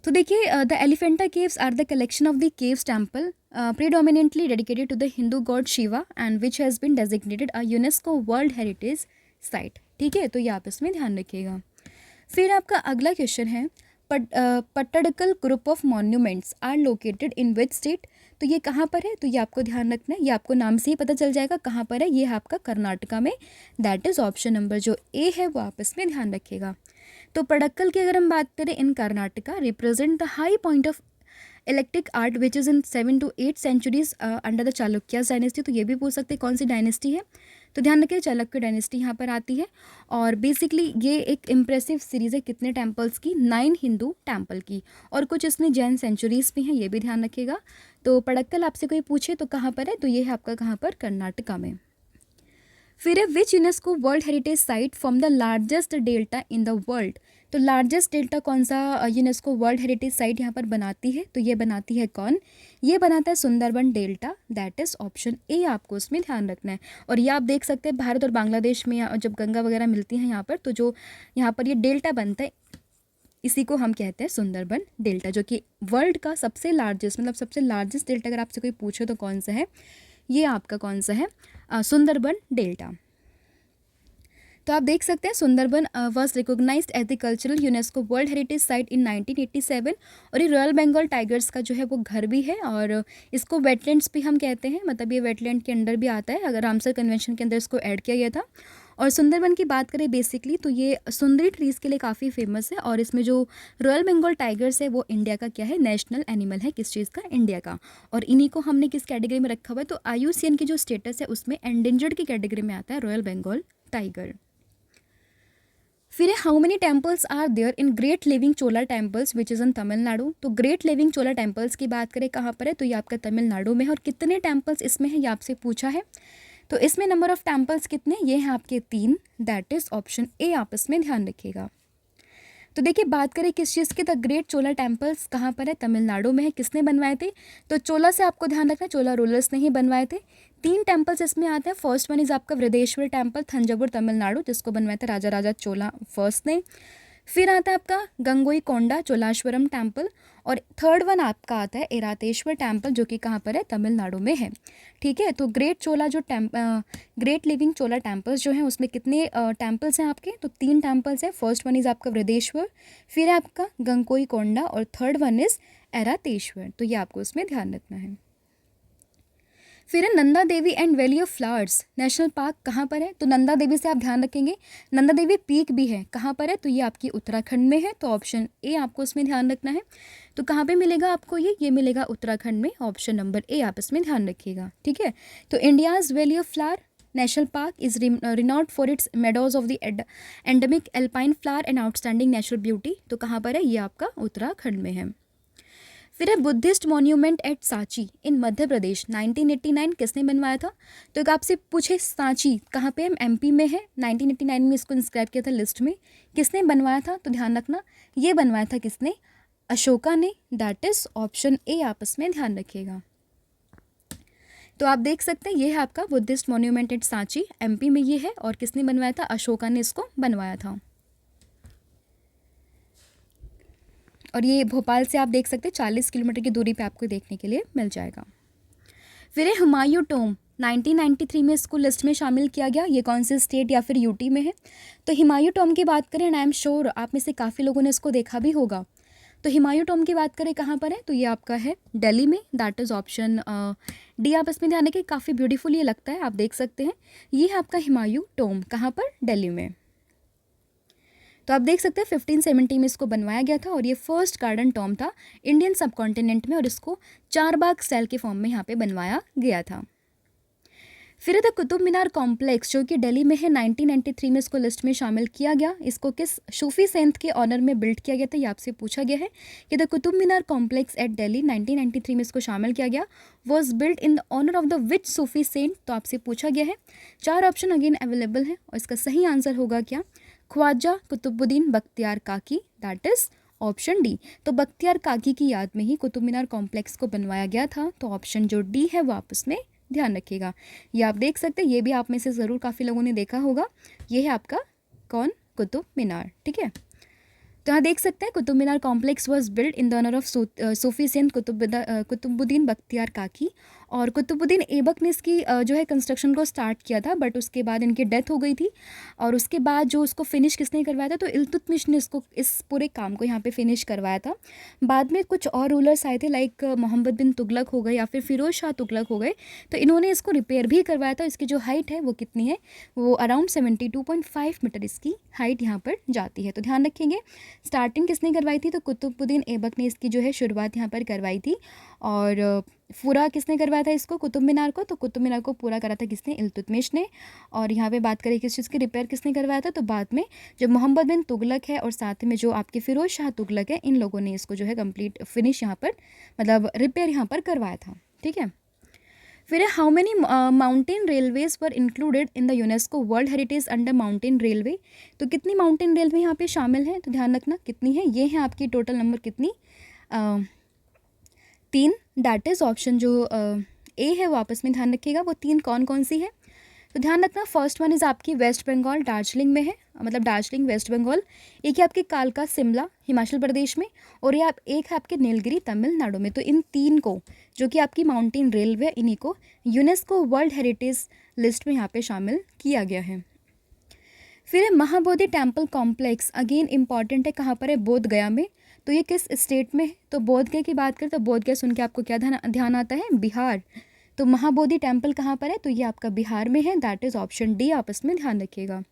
तो देखिए the Elephanta caves are the collection of the caves temple predominantly dedicated to the Hindu god Shiva and which has been designated a UNESCO World Heritage Site। ठीक है, तो ये आप इसमें ध्यान रखिएगा। फिर आपका अगला क्वेश्चन है Pattadakal group of monuments are located in which state. तो ये कहाँ पर है, तो ये आपको ध्यान रखना है, ये आपको नाम से ही पता चल जाएगा कहाँ पर है, ये है आपका कर्नाटका में, दैट इज़ ऑप्शन नंबर जो ए है वो आप इसमें ध्यान रखिएगा। तो पड़क्कल की अगर हम बात करें, in Karnataka represent the high point of electric art which is in 7 to 8 centuries under the Chalukyas dynasty. तो ये भी पूछ सकते हैं कौन सी डायनेस्टी है, तो ध्यान रखिए चालुक्य डायनेस्टी यहाँ पर आती है। और बेसिकली ये एक इम्प्रेसिव सीरीज़ है, कितने टेम्पल्स की, 9 हिंदू टेम्पल की, और कुछ इसमें जैन सेंचुरीज भी हैं, ये भी ध्यान रखिएगा। तो पड़क्कल आपसे कोई पूछे तो कहाँ पर है, तो ये है आपका कहाँ पर, कर्नाटका में। फिर है which UNESCO world heritage site from the largest delta in the world. तो लार्जेस्ट डेल्टा कौन सा यूनेस्को वर्ल्ड हेरिटेज साइट यहाँ पर बनाती है, तो ये बनाती है कौन, ये बनाता है Sundarban delta, that is option A आपको उसमें ध्यान रखना है। और ये आप देख सकते हैं भारत और बांग्लादेश में जब गंगा वगैरह मिलती हैं यहाँ पर, तो जो यहाँ पर ये डेल्टा बनता है इसी को हम कहते हैं सुंदरबन डेल्टा, जो कि वर्ल्ड का सबसे लार्जेस्ट, मतलब सबसे लार्जेस्ट डेल्टा अगर आपसे कोई पूछे तो कौन सा है, ये आपका कौन सा है, सुंदरबन डेल्टा। तो आप देख सकते हैं Sundarban was recognized as the cultural UNESCO world heritage site in 1987। और ये रॉयल बंगाल टाइगर्स का जो है वो घर भी है, और इसको वेटलैंड्स भी हम कहते हैं, मतलब ये वेटलैंड के अंडर भी आता है, अगर रामसर कन्वेंशन के अंदर इसको ऐड किया गया था। और सुंदरबन की बात करें बेसिकली तो ये सुंदरी ट्रीज़ के लिए काफ़ी फेमस है, और इसमें जो रॉयल बंगाल टाइगर्स है वो इंडिया का क्या है, नेशनल एनिमल है, किस चीज़ का, इंडिया का। और इन्हीं को हमने किस कैटेगरी में रखा हुआ है, तो IUCN की जो स्टेटस है उसमें एंडेंजर्ड की कैटेगरी में आता है रॉयल बंगाल टाइगर। फिर है how many temples are there in great living Chola temples which is in Tamil Nadu. तो ग्रेट लिविंग चोला टेम्पल्स की बात करें कहाँ पर है, तो ये आपका तमिलनाडु में है। और कितने टेम्पल्स इसमें है ये आपसे पूछा है, तो इसमें नंबर ऑफ टेम्पल्स कितने, ये हैं आपके 3, दैट इज़ ऑप्शन ए आप इसमें ध्यान रखिएगा। तो देखिए बात करें किस चीज़ की, द ग्रेट चोला टेम्पल्स कहाँ पर है, तमिलनाडु में है। किसने बनवाए थे, तो चोला से आपको ध्यान रखना, चोला रूलर्स ने ही बनवाए थे। 3 टेम्पल्स इसमें आते हैं, फर्स्ट वन इज़ आपका वृद्धेश्वर टेम्पल, थंजावुर तमिलनाडु, जिसको बनवाया था राजा राजा चोला फर्स्ट ने। फिर आता है आपका गंगोई कोंडा चोलाश्वरम टेम्पल, और थर्ड वन आपका आता है एरातेश्वर टेम्पल, जो कि कहाँ पर है, तमिलनाडु में है। ठीक है, तो ग्रेट चोला जो ग्रेट लिविंग चोला टेम्पल्स जो हैं उसमें कितने टेम्पल्स हैं आपके, तो 3 टेम्पल्स हैं। फर्स्ट वन इज़ आपका वृद्धेश्वर, फिर है आपका गंगोई कोंडा, और थर्ड वन इज़ एरातेश्वर। तो ये आपको उसमें ध्यान रखना है। फिर है Nanda Devi and valley of flowers national park कहाँ पर है? तो नंदा देवी से आप ध्यान रखेंगे, नंदा देवी पीक भी है, कहाँ पर है? तो ये आपकी उत्तराखंड में है, तो ऑप्शन ए आपको इसमें ध्यान रखना है। तो कहाँ पे मिलेगा आपको ये मिलेगा उत्तराखंड में, ऑप्शन नंबर ए आप इसमें ध्यान रखिएगा, ठीक है। तो India's valley of flower national park is renowned for its meadows of the endemic alpine flower and outstanding natural beauty, तो कहाँ पर है? ये आपका उत्तराखंड में है। फिर है बुद्धिस्ट मॉन्यूमेंट एट सांची इन मध्य प्रदेश 1989 किसने बनवाया था? तो एक आपसे पूछे सांची कहाँ पे है? एमपी में है, 1989 में इसको इंस्क्राइब किया था लिस्ट में, किसने बनवाया था? तो ध्यान रखना ये बनवाया था किसने? अशोका ने, दैट इज ऑप्शन ए आप इसमें ध्यान रखिएगा। तो आप देख सकते हैं ये है आपका Buddhist monument at Sanchi, MP में ये है, और किसने बनवाया था? अशोका ने इसको बनवाया था। और ये भोपाल से आप देख सकते हैं 40 किलोमीटर की दूरी पे आपको देखने के लिए मिल जाएगा। फिर है हुमायूं टोम 1993 में इसको लिस्ट में शामिल किया गया, ये कौन से स्टेट या फिर यूटी में है? तो हुमायूं टोम की बात करें, एंड आई एम श्योर आप में से काफ़ी लोगों ने इसको देखा भी होगा। तो हुमायूं टोम की बात करें कहाँ पर है? तो ये आपका है दिल्ली में, दैट इज़ ऑप्शन डी आप इसमें ध्यान रखें, काफ़ी ब्यूटीफुल ये लगता है, आप देख सकते हैं। ये है आपका हुमायूं टोम, कहाँ पर? दिल्ली में। तो आप देख सकते हैं 1570 में इसको बनवाया गया था, और ये फर्स्ट गार्डन टॉम था इंडियन सब कॉन्टिनेंट में, और इसको चारबाग स्टाइल के फॉर्म में यहाँ पे बनवाया गया था। फिर द कुतुब मीनार कॉम्प्लेक्स जो कि दिल्ली में है, 1993 में इसको लिस्ट में शामिल किया गया। इसको किस सूफी सेंट के ऑनर में बिल्ड किया गया था, ये आपसे पूछा गया है कि the Qutub Minar complex at Delhi 1993 में इसको शामिल किया गया, was build in the honour of the which Sufi saint, तो आपसे पूछा गया है। 4 ऑप्शन अगेन अवेलेबल है, और इसका सही आंसर होगा क्या? ख्वाजा कुतुबुद्दीन बख्तियार काकी, दैट इज ऑप्शन डी। तो बख्तियार काकी की याद में ही कुतुब मीनार कॉम्प्लेक्स को बनवाया गया था, तो ऑप्शन जो डी है वो आप उसमें ध्यान रखिएगा। ये आप देख सकते हैं, ये भी आप में से ज़रूर काफ़ी लोगों ने देखा होगा। ये है आपका कौन? कुतुब मीनार, ठीक है। तो यहाँ देख सकते हैं Qutub Minar complex was build in the honour of Sufi saint Qutubuddin Bakhtiyar Kaki, और कुतुबुद्दीन ऐबक ने इसकी जो है कंस्ट्रक्शन को स्टार्ट किया था, बट उसके बाद इनकी डेथ हो गई थी, और उसके बाद जो उसको फिनिश किसने करवाया था? तो इल्तुतमिश ने इसको इस पूरे काम को यहाँ पे फिनिश करवाया था। बाद में कुछ और रूलर्स आए थे, लाइक मोहम्मद बिन तुगलक हो गए या फिर फिरोज शाह तुगलक हो गए, तो इन्होंने इसको रिपेयर भी करवाया था। इसकी जो हाइट है वो कितनी है? वो अराउंड 72.5 मीटर इसकी हाइट यहाँ पर जाती है, तो ध्यान रखेंगे। स्टार्टिंग किसने करवाई थी? तो कुतुबुद्दीन ऐबक ने इसकी जो है शुरुआत यहाँ पर करवाई थी, और पूरा किसने करवाया था इसको? कुतुब मीनार को। तो कुतुब मीनार को पूरा करा था किसने? इल्तुतमिश ने। और यहाँ पे बात करें किस चीज़ की रिपेयर किसने करवाया था? तो बाद में जब मोहम्मद बिन तुगलक है और साथ में जो आपके फिरोज शाह तुगलक है, इन लोगों ने इसको जो है कंप्लीट फिनिश यहाँ पर मतलब रिपेयर यहाँ पर करवाया था, ठीक है। फिर है how many mountain railways were included in the UNESCO world heritage under mountain railway, तो कितनी माउंटेन रेलवे यहाँ पे शामिल है? तो ध्यान रखना कितनी है, ये है आपकी टोटल नंबर कितनी? 3, दैट इज ऑप्शन जो ए है वो आपस में ध्यान रखिएगा। वो 3 कौन कौन सी है? तो ध्यान रखना फर्स्ट वन इज़ आपकी वेस्ट बंगाल दार्जिलिंग में है, मतलब दार्जिलिंग वेस्ट बंगाल। एक है आपकी कालका शिमला हिमाचल प्रदेश में, और ये एक है आपके नीलगिरी तमिलनाडु में। तो इन 3 को जो कि आपकी माउंटेन रेलवे, इन्हीं को यूनेस्को वर्ल्ड हेरिटेज लिस्ट में यहाँ पे शामिल किया गया है। फिर Mahabodhi temple complex again important है, कहाँ पर है? बोध गया में। तो ये किस स्टेट में है? तो बोध गया की बात करें तो बोध गया सुन के आपको क्या ध्यान आता है? बिहार। तो महाबोधि टेम्पल कहाँ पर है? तो ये आपका बिहार में है, दैट इज़ ऑप्शन डी आप इसमें ध्यान रखिएगा।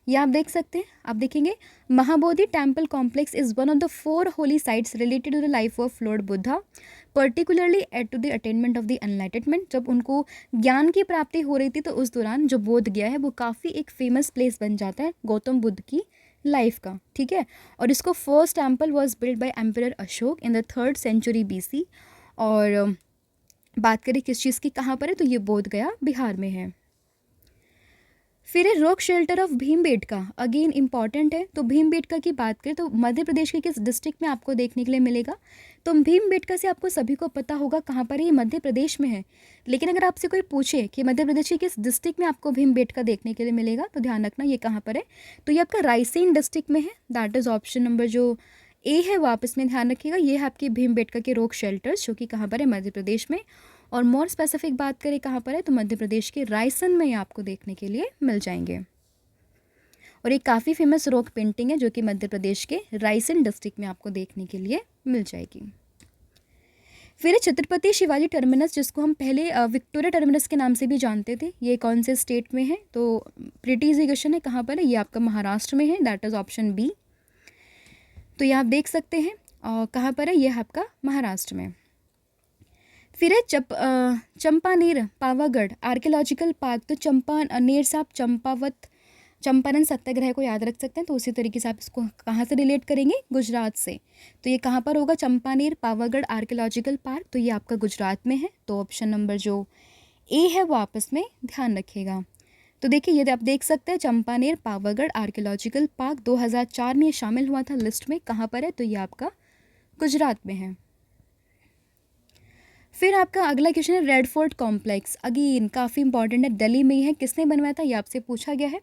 ये आप देख सकते हैं, आप देखेंगे Mahabodhi temple complex is one of the 4 holy sites related to the life of lord Buddha, particularly at to the attainment of the enlightenment. जब उनको ज्ञान की प्राप्ति हो रही थी तो उस दौरान जो बोध गया है वो काफ़ी एक फेमस प्लेस बन जाता है गौतम बुद्ध की लाइफ का, ठीक है। और इसको first temple was build by emperor Ashoka in the 3rd century BC। और बात करें किस चीज़ की, कहाँ पर है? तो ये बोध गया बिहार में है। फिर है rock shelter of Bhimbetka, again important है। तो भीमबेटका की बात करें तो मध्य प्रदेश के किस डिस्ट्रिक्ट में आपको देखने के लिए मिलेगा? तो भीमबेटका से आपको सभी को पता होगा कहाँ पर है, ये मध्य प्रदेश में है। लेकिन अगर आपसे कोई पूछे कि मध्य प्रदेश के किस डिस्ट्रिक्ट में आपको भीमबेटका देखने के लिए मिलेगा, तो ध्यान रखना ये कहाँ पर है? तो ये आपका रायसेन डिस्ट्रिक्ट में है, दैट इज़ ऑप्शन नंबर जो ए है वो आप इसमें ध्यान रखिएगा। ये है आपकी भीमबेटका के रॉक शेल्टर्स जो कि कहाँ पर है? मध्य प्रदेश में। और मोर स्पेसिफिक बात करें कहाँ पर है, तो मध्य प्रदेश के रायसन में आपको देखने के लिए मिल जाएंगे। और एक काफ़ी फेमस रॉक पेंटिंग है जो कि मध्य प्रदेश के रायसन डिस्ट्रिक्ट में आपको देखने के लिए मिल जाएगी। फिर है छत्रपति शिवाजी टर्मिनस, जिसको हम पहले विक्टोरिया टर्मिनस के नाम से भी जानते थे। ये कौन से स्टेट में है? तो प्रीटी इजी क्वेश्चन है, कहाँ पर है? ये आपका महाराष्ट्र में है, दैट इज़ ऑप्शन बी। तो ये आप देख सकते हैं कहाँ पर है, ये आपका महाराष्ट्र में। फिर है चंपानेर पावागढ़ आर्कियोलॉजिकल पार्क। तो चंपानेर से आप चंपारण सत्याग्रह को याद रख सकते हैं, तो उसी तरीके से आप इसको कहाँ से रिलेट करेंगे? गुजरात से। तो ये कहाँ पर होगा? चंपानेर पावागढ़ आर्कियोलॉजिकल पार्क, तो ये आपका गुजरात में है। तो ऑप्शन नंबर जो ए है वो आपस में ध्यान रखिएगा। तो देखिए ये आप देख सकते हैं चंपानेर पावागढ़ आर्कियोलॉजिकल पार्क 2004 में ये शामिल हुआ था लिस्ट में। कहाँ पर है? तो ये आपका गुजरात में है। फिर आपका अगला क्वेश्चन है रेड फोर्ट कॉम्प्लेक्स। अगेन काफ़ी इंपॉर्टेंट है, दिल्ली में ही है। किसने बनवाया था? ये आपसे पूछा गया है।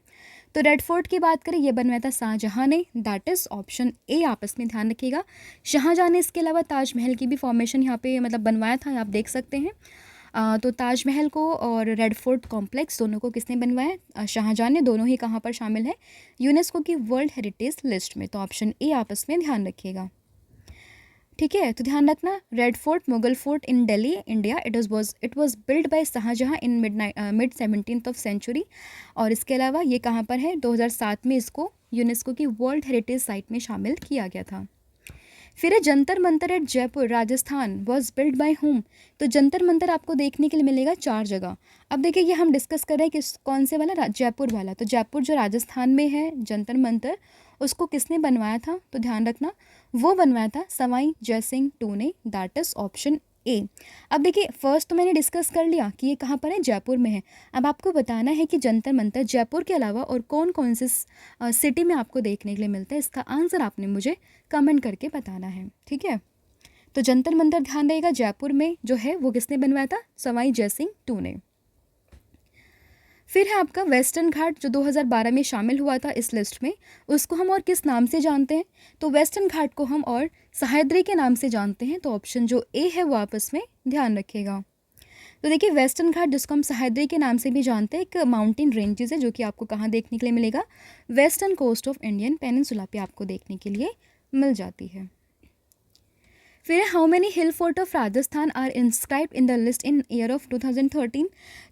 तो रेड फोर्ट की बात करें, ये बनवाया था शाहजहाँ ने, दैट इज़ ऑप्शन ए आपस में ध्यान रखिएगा। शाहजहाँ ने इसके अलावा ताजमहल की भी फॉर्मेशन यहाँ पे मतलब बनवाया था, आप देख सकते हैं। तो ताजमहल को और रेड फोर्ट कॉम्प्लेक्स दोनों को किसने बनवाया? शाहजहाँ ने। दोनों ही कहाँ पर शामिल है? यूनेस्को की वर्ल्ड हेरिटेज लिस्ट में। तो ऑप्शन ए आपस में ध्यान रखिएगा, ठीक है। तो ध्यान रखना, red fort Mughal fort in Delhi India, it was build by Shah Jahan in mid 17th of century. और इसके अलावा ये कहाँ पर है? 2007 में इसको यूनेस्को की वर्ल्ड हेरिटेज साइट में शामिल किया गया था। फिर है Jantar Mantar at Jaipur Rajasthan was build by home. तो जंतर मंतर आपको देखने के लिए मिलेगा 4 जगह। अब देखिए ये हम डिस्कस कर रहे हैं कि कौन से वाला? जयपुर वाला। तो जयपुर जो राजस्थान में है जंतर मंतर, उसको किसने बनवाया था? तो ध्यान रखना वो बनवाया था सवाई जयसिंह टू ने, दैट इज ऑप्शन ए। अब देखिए फर्स्ट तो मैंने डिस्कस कर लिया कि ये कहाँ पर है? जयपुर में है। अब आपको बताना है कि जंतर मंतर जयपुर के अलावा और कौन कौन से सिटी में आपको देखने के लिए मिलता है। इसका आंसर आपने मुझे कमेंट करके बताना है, ठीक है। तो जंतर मंतर ध्यान रहेगा जयपुर में जो है वो किसने बनवाया था? सवाई जयसिंह टू ने। फिर है आपका वेस्टर्न घाट जो 2012 में शामिल हुआ था इस लिस्ट में, उसको हम और किस नाम से जानते हैं? तो वेस्टर्न घाट को हम और सह्याद्री के नाम से जानते हैं। तो ऑप्शन जो ए है वो आपस में ध्यान रखिएगा। तो देखिए वेस्टर्न घाट जिसको हम सह्याद्री के नाम से भी जानते हैं, एक माउंटेन रेंजेस है जो कि आपको कहाँ देखने के लिए मिलेगा? Western coast of Indian peninsula पे आपको देखने के लिए मिल जाती है। फिर how many hill fort of Rajasthan are inscribed in the list in year of 2013।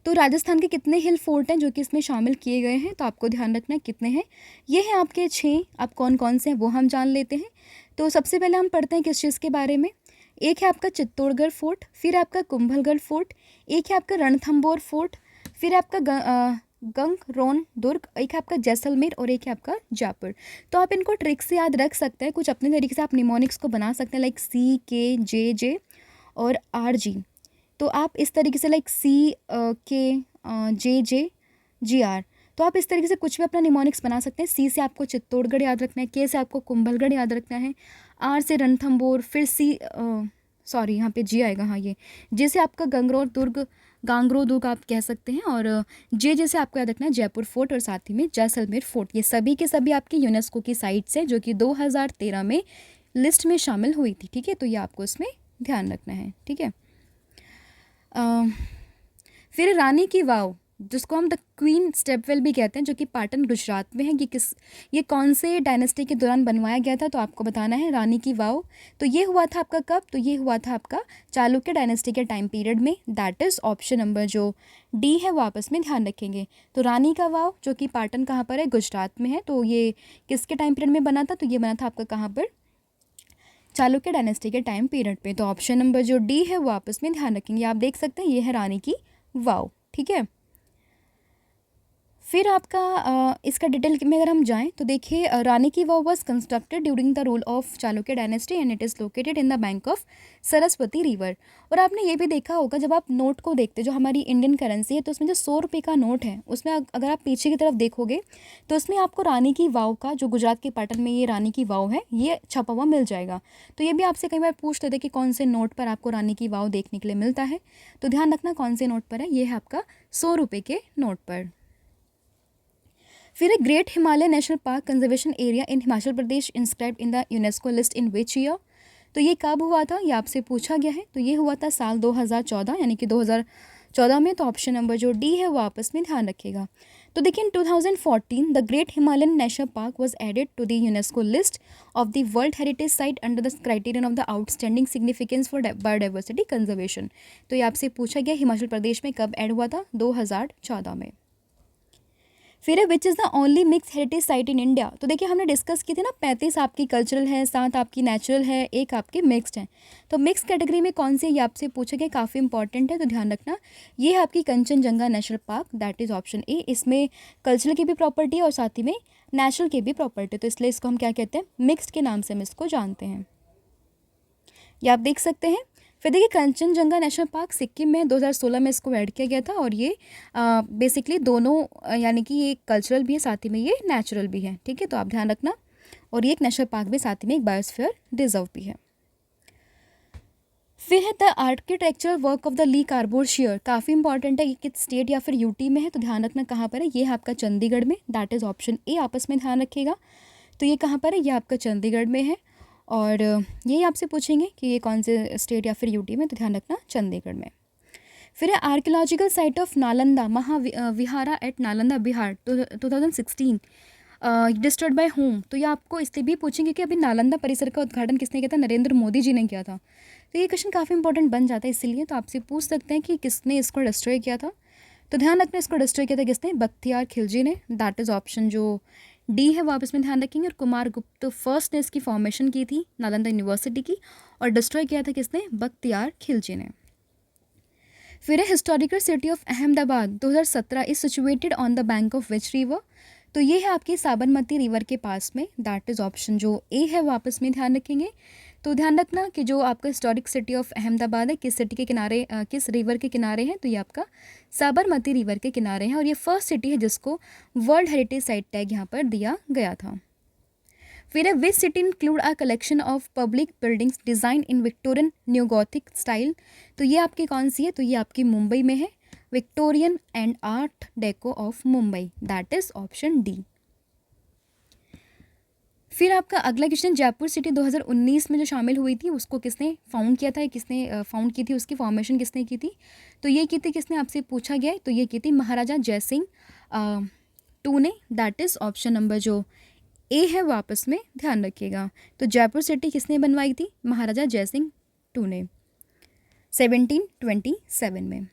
तो राजस्थान के कितने हिल फोर्ट हैं जो कि इसमें शामिल किए गए हैं? तो आपको ध्यान रखना है कितने हैं। ये हैं आपके 6। अब कौन कौन से हैं वो हम जान लेते हैं। तो सबसे पहले हम पढ़ते हैं किस चीज़ के बारे में। एक है आपका चित्तौड़गढ़ फोर्ट, फिर आपका कुंभलगढ़ फोर्ट, एक है आपका रणथंबोर फोर्ट, फिर आपका गंगरोन दुर्ग, एक है आपका जैसलमेर और एक है आपका जयपुर। तो आप इनको ट्रिक से याद रख सकते हैं, कुछ अपने तरीके से आप निमोनिक्स को बना सकते हैं, लाइक CK JJ और RG। तो आप इस तरीके से लाइक CK JJ GR, तो आप इस तरीके से कुछ भी अपना निमोनिक्स बना सकते हैं। C से आपको चित्तौड़गढ़ याद रखना है, K से आपको कुंभलगढ़ याद रखना है, R से रणथंबोर, फिर सॉरी यहाँ पे G आएगा, हाँ ये J से आपका गांगरो दुर्ग आप कह सकते हैं, और जे जैसे आपको याद रखना है जयपुर फोर्ट और साथ ही में जैसलमेर फोर्ट। ये सभी के सभी आपकी यूनेस्को की साइट्स हैं जो कि 2013 में लिस्ट में शामिल हुई थी, ठीक है। तो ये आपको इसमें ध्यान रखना है, ठीक है। फिर रानी की वाव जिसको हम द क्वीन स्टेपवेल भी कहते हैं, जो कि पाटन गुजरात में है। ये कौन से डायनेस्टी के दौरान बनवाया गया था? तो आपको बताना है रानी की वाव। तो ये हुआ था आपका कब? तो ये हुआ था आपका चालुक्य डायनेस्टी के टाइम पीरियड में, दैट इज़ ऑप्शन नंबर जो डी है वो आपस में ध्यान रखेंगे। तो रानी का वाव जो कि पाटन कहाँ पर है? गुजरात में है। तो ये किसके टाइम पीरियड में बना था? तो ये बना था आपका कहाँ पर? चालुक्य डायनेस्टी के टाइम पीरियड पे। तो ऑप्शन नंबर जो डी है वो आपस में ध्यान रखेंगे। आप देख सकते हैं ये है रानी की वाव, ठीक है। फिर आपका इसका डिटेल में अगर हम जाएं तो देखिए Rani ki Vav was constructed during the rule of Chalukya dynasty and it is located in the bank of Saraswati river. और आपने ये भी देखा होगा जब आप नोट को देखते, जो हमारी इंडियन करेंसी है, तो उसमें जो 100 रुपये का नोट है उसमें अगर आप पीछे की तरफ देखोगे तो उसमें आपको रानी की वाव का, जो गुजरात के पाटन में ये रानी की वाव है, ये छपा हुआ मिल जाएगा। तो ये भी आपसे कई बार पूछ लेते कि कौन से नोट पर आपको रानी की वाव देखने के लिए मिलता है। तो ध्यान रखना कौन से नोट पर है, ये है आपका 100 रुपये के नोट पर। फिर great Himalaya national park conservation area in Himachal Pradesh inscribed in the UNESCO list in which year. तो ये कब हुआ था, ये आपसे पूछा गया है। तो ये हुआ था साल 2014, यानी कि 14 में, तो ऑप्शन नंबर जो डी है वो आपस में ध्यान रखिएगा। तो देखिए in 2014 the great Himalayan national park was added to the UNESCO list of the world heritage site under the criterion of the outstanding significance for biodiversity conservation. तो ये आपसे पूछा गया हिमाचल प्रदेश में कब ऐड हुआ था, 2014 में। फिर है which is the only mix heritage site in India. तो देखिए हमने डिस्कस की थी ना, 35 आपकी कल्चरल है, 7 आपकी नेचुरल है, 1 आपकी मिक्स्ड है। तो मिक्स कैटेगरी में कौन सी, ये आपसे पूछा गया, काफ़ी इंपॉर्टेंट है, तो ध्यान रखना। ये है आपकी Kanchenjunga national park, that is option A. इसमें कल्चरल की भी प्रॉपर्टी है और साथ ही में नेचुरल की भी प्रॉपर्टी, तो इसलिए इसको हम क्या कहते हैं, मिक्स्ड के नाम से हम इसको जानते हैं। ये आप देख सकते हैं। फिर देखिए कंचनजंगा नेशनल पार्क सिक्किम में 2016 में इसको ऐड किया गया था, और ये बेसिकली दोनों यानी कि ये कल्चरल भी है, साथ ही में ये नेचुरल भी है, ठीक है, तो आप ध्यान रखना। और ये एक नेशनल पार्क भी, साथ ही में एक बायोस्फीयर रिजर्व भी है। फिर है the architectural work of the Le Corbusier, काफ़ी इंपॉर्टेंट है, ये किस स्टेट या फिर यूटी में है, तो ध्यान रखना कहाँ पर है, ये है आपका चंडीगढ़ में, दैट इज़ ऑप्शन ए, आपस में ध्यान रखिएगा। तो ये कहाँ पर है, ये आपका चंडीगढ़ में है, और यही आपसे पूछेंगे कि ये कौन से स्टेट या फिर यूटी में, तो ध्यान रखना चंडीगढ़ में। फिर है archaeological site of Nalanda Mahavihara at Nalanda Bihar 2016 disturbed by home. तो ये आपको इसलिए भी पूछेंगे कि अभी नालंदा परिसर का उद्घाटन किसने किया था, नरेंद्र मोदी जी ने किया था। तो ये क्वेश्चन काफ़ी इंपॉर्टेंट बन जाता है, इसीलिए तो आपसे पूछ सकते हैं कि किसने इसको डिस्ट्रॉय किया था। तो ध्यान रखना, इसको डिस्ट्रॉय किया था किसने, बख्तियार खिलजी ने, दैट इज़ ऑप्शन जो डी है वो आप इसमें ध्यान रखेंगे। और कुमार गुप्त फर्स्ट ने इसकी फॉर्मेशन की थी नालंदा यूनिवर्सिटी की, और डिस्ट्रॉय किया था किसने, बख्तियार खिलजी ने। फिर है historical city of Ahmedabad 2017 is situated on the bank of which river. तो ये है आपकी साबरमती रिवर के पास में, दैट इज़ ऑप्शन जो ए है वो आपस में ध्यान रखेंगे। तो ध्यान रखना कि जो आपका हिस्टोरिक सिटी ऑफ अहमदाबाद है किस सिटी के किनारे, किस रिवर के किनारे है, तो ये आपका साबरमती रिवर के किनारे है, और ये फर्स्ट सिटी है जिसको वर्ल्ड हेरिटेज साइट टैग यहाँ पर दिया गया था। फिर है which city include a collection of public buildings design in Victorian new Gothic style. तो ये आपकी कौन सी है, तो ये आपकी मुंबई में है, Victorian and art deco of Mumbai, that is option D. फिर आपका अगला क्वेश्चन, जयपुर सिटी 2019 में जो शामिल हुई थी उसको किसने फाउंड किया था, किसने फाउंड की थी, उसकी फॉर्मेशन किसने की थी, तो ये की थी किसने, आपसे पूछा गया है, तो ये की थी महाराजा जयसिंह टू ने, दैट इज़ ऑप्शन नंबर जो ए है वो आपस में ध्यान रखिएगा। तो जयपुर सिटी किसने बनवाई थी, महाराजा जयसिंह टू ने 1727 में।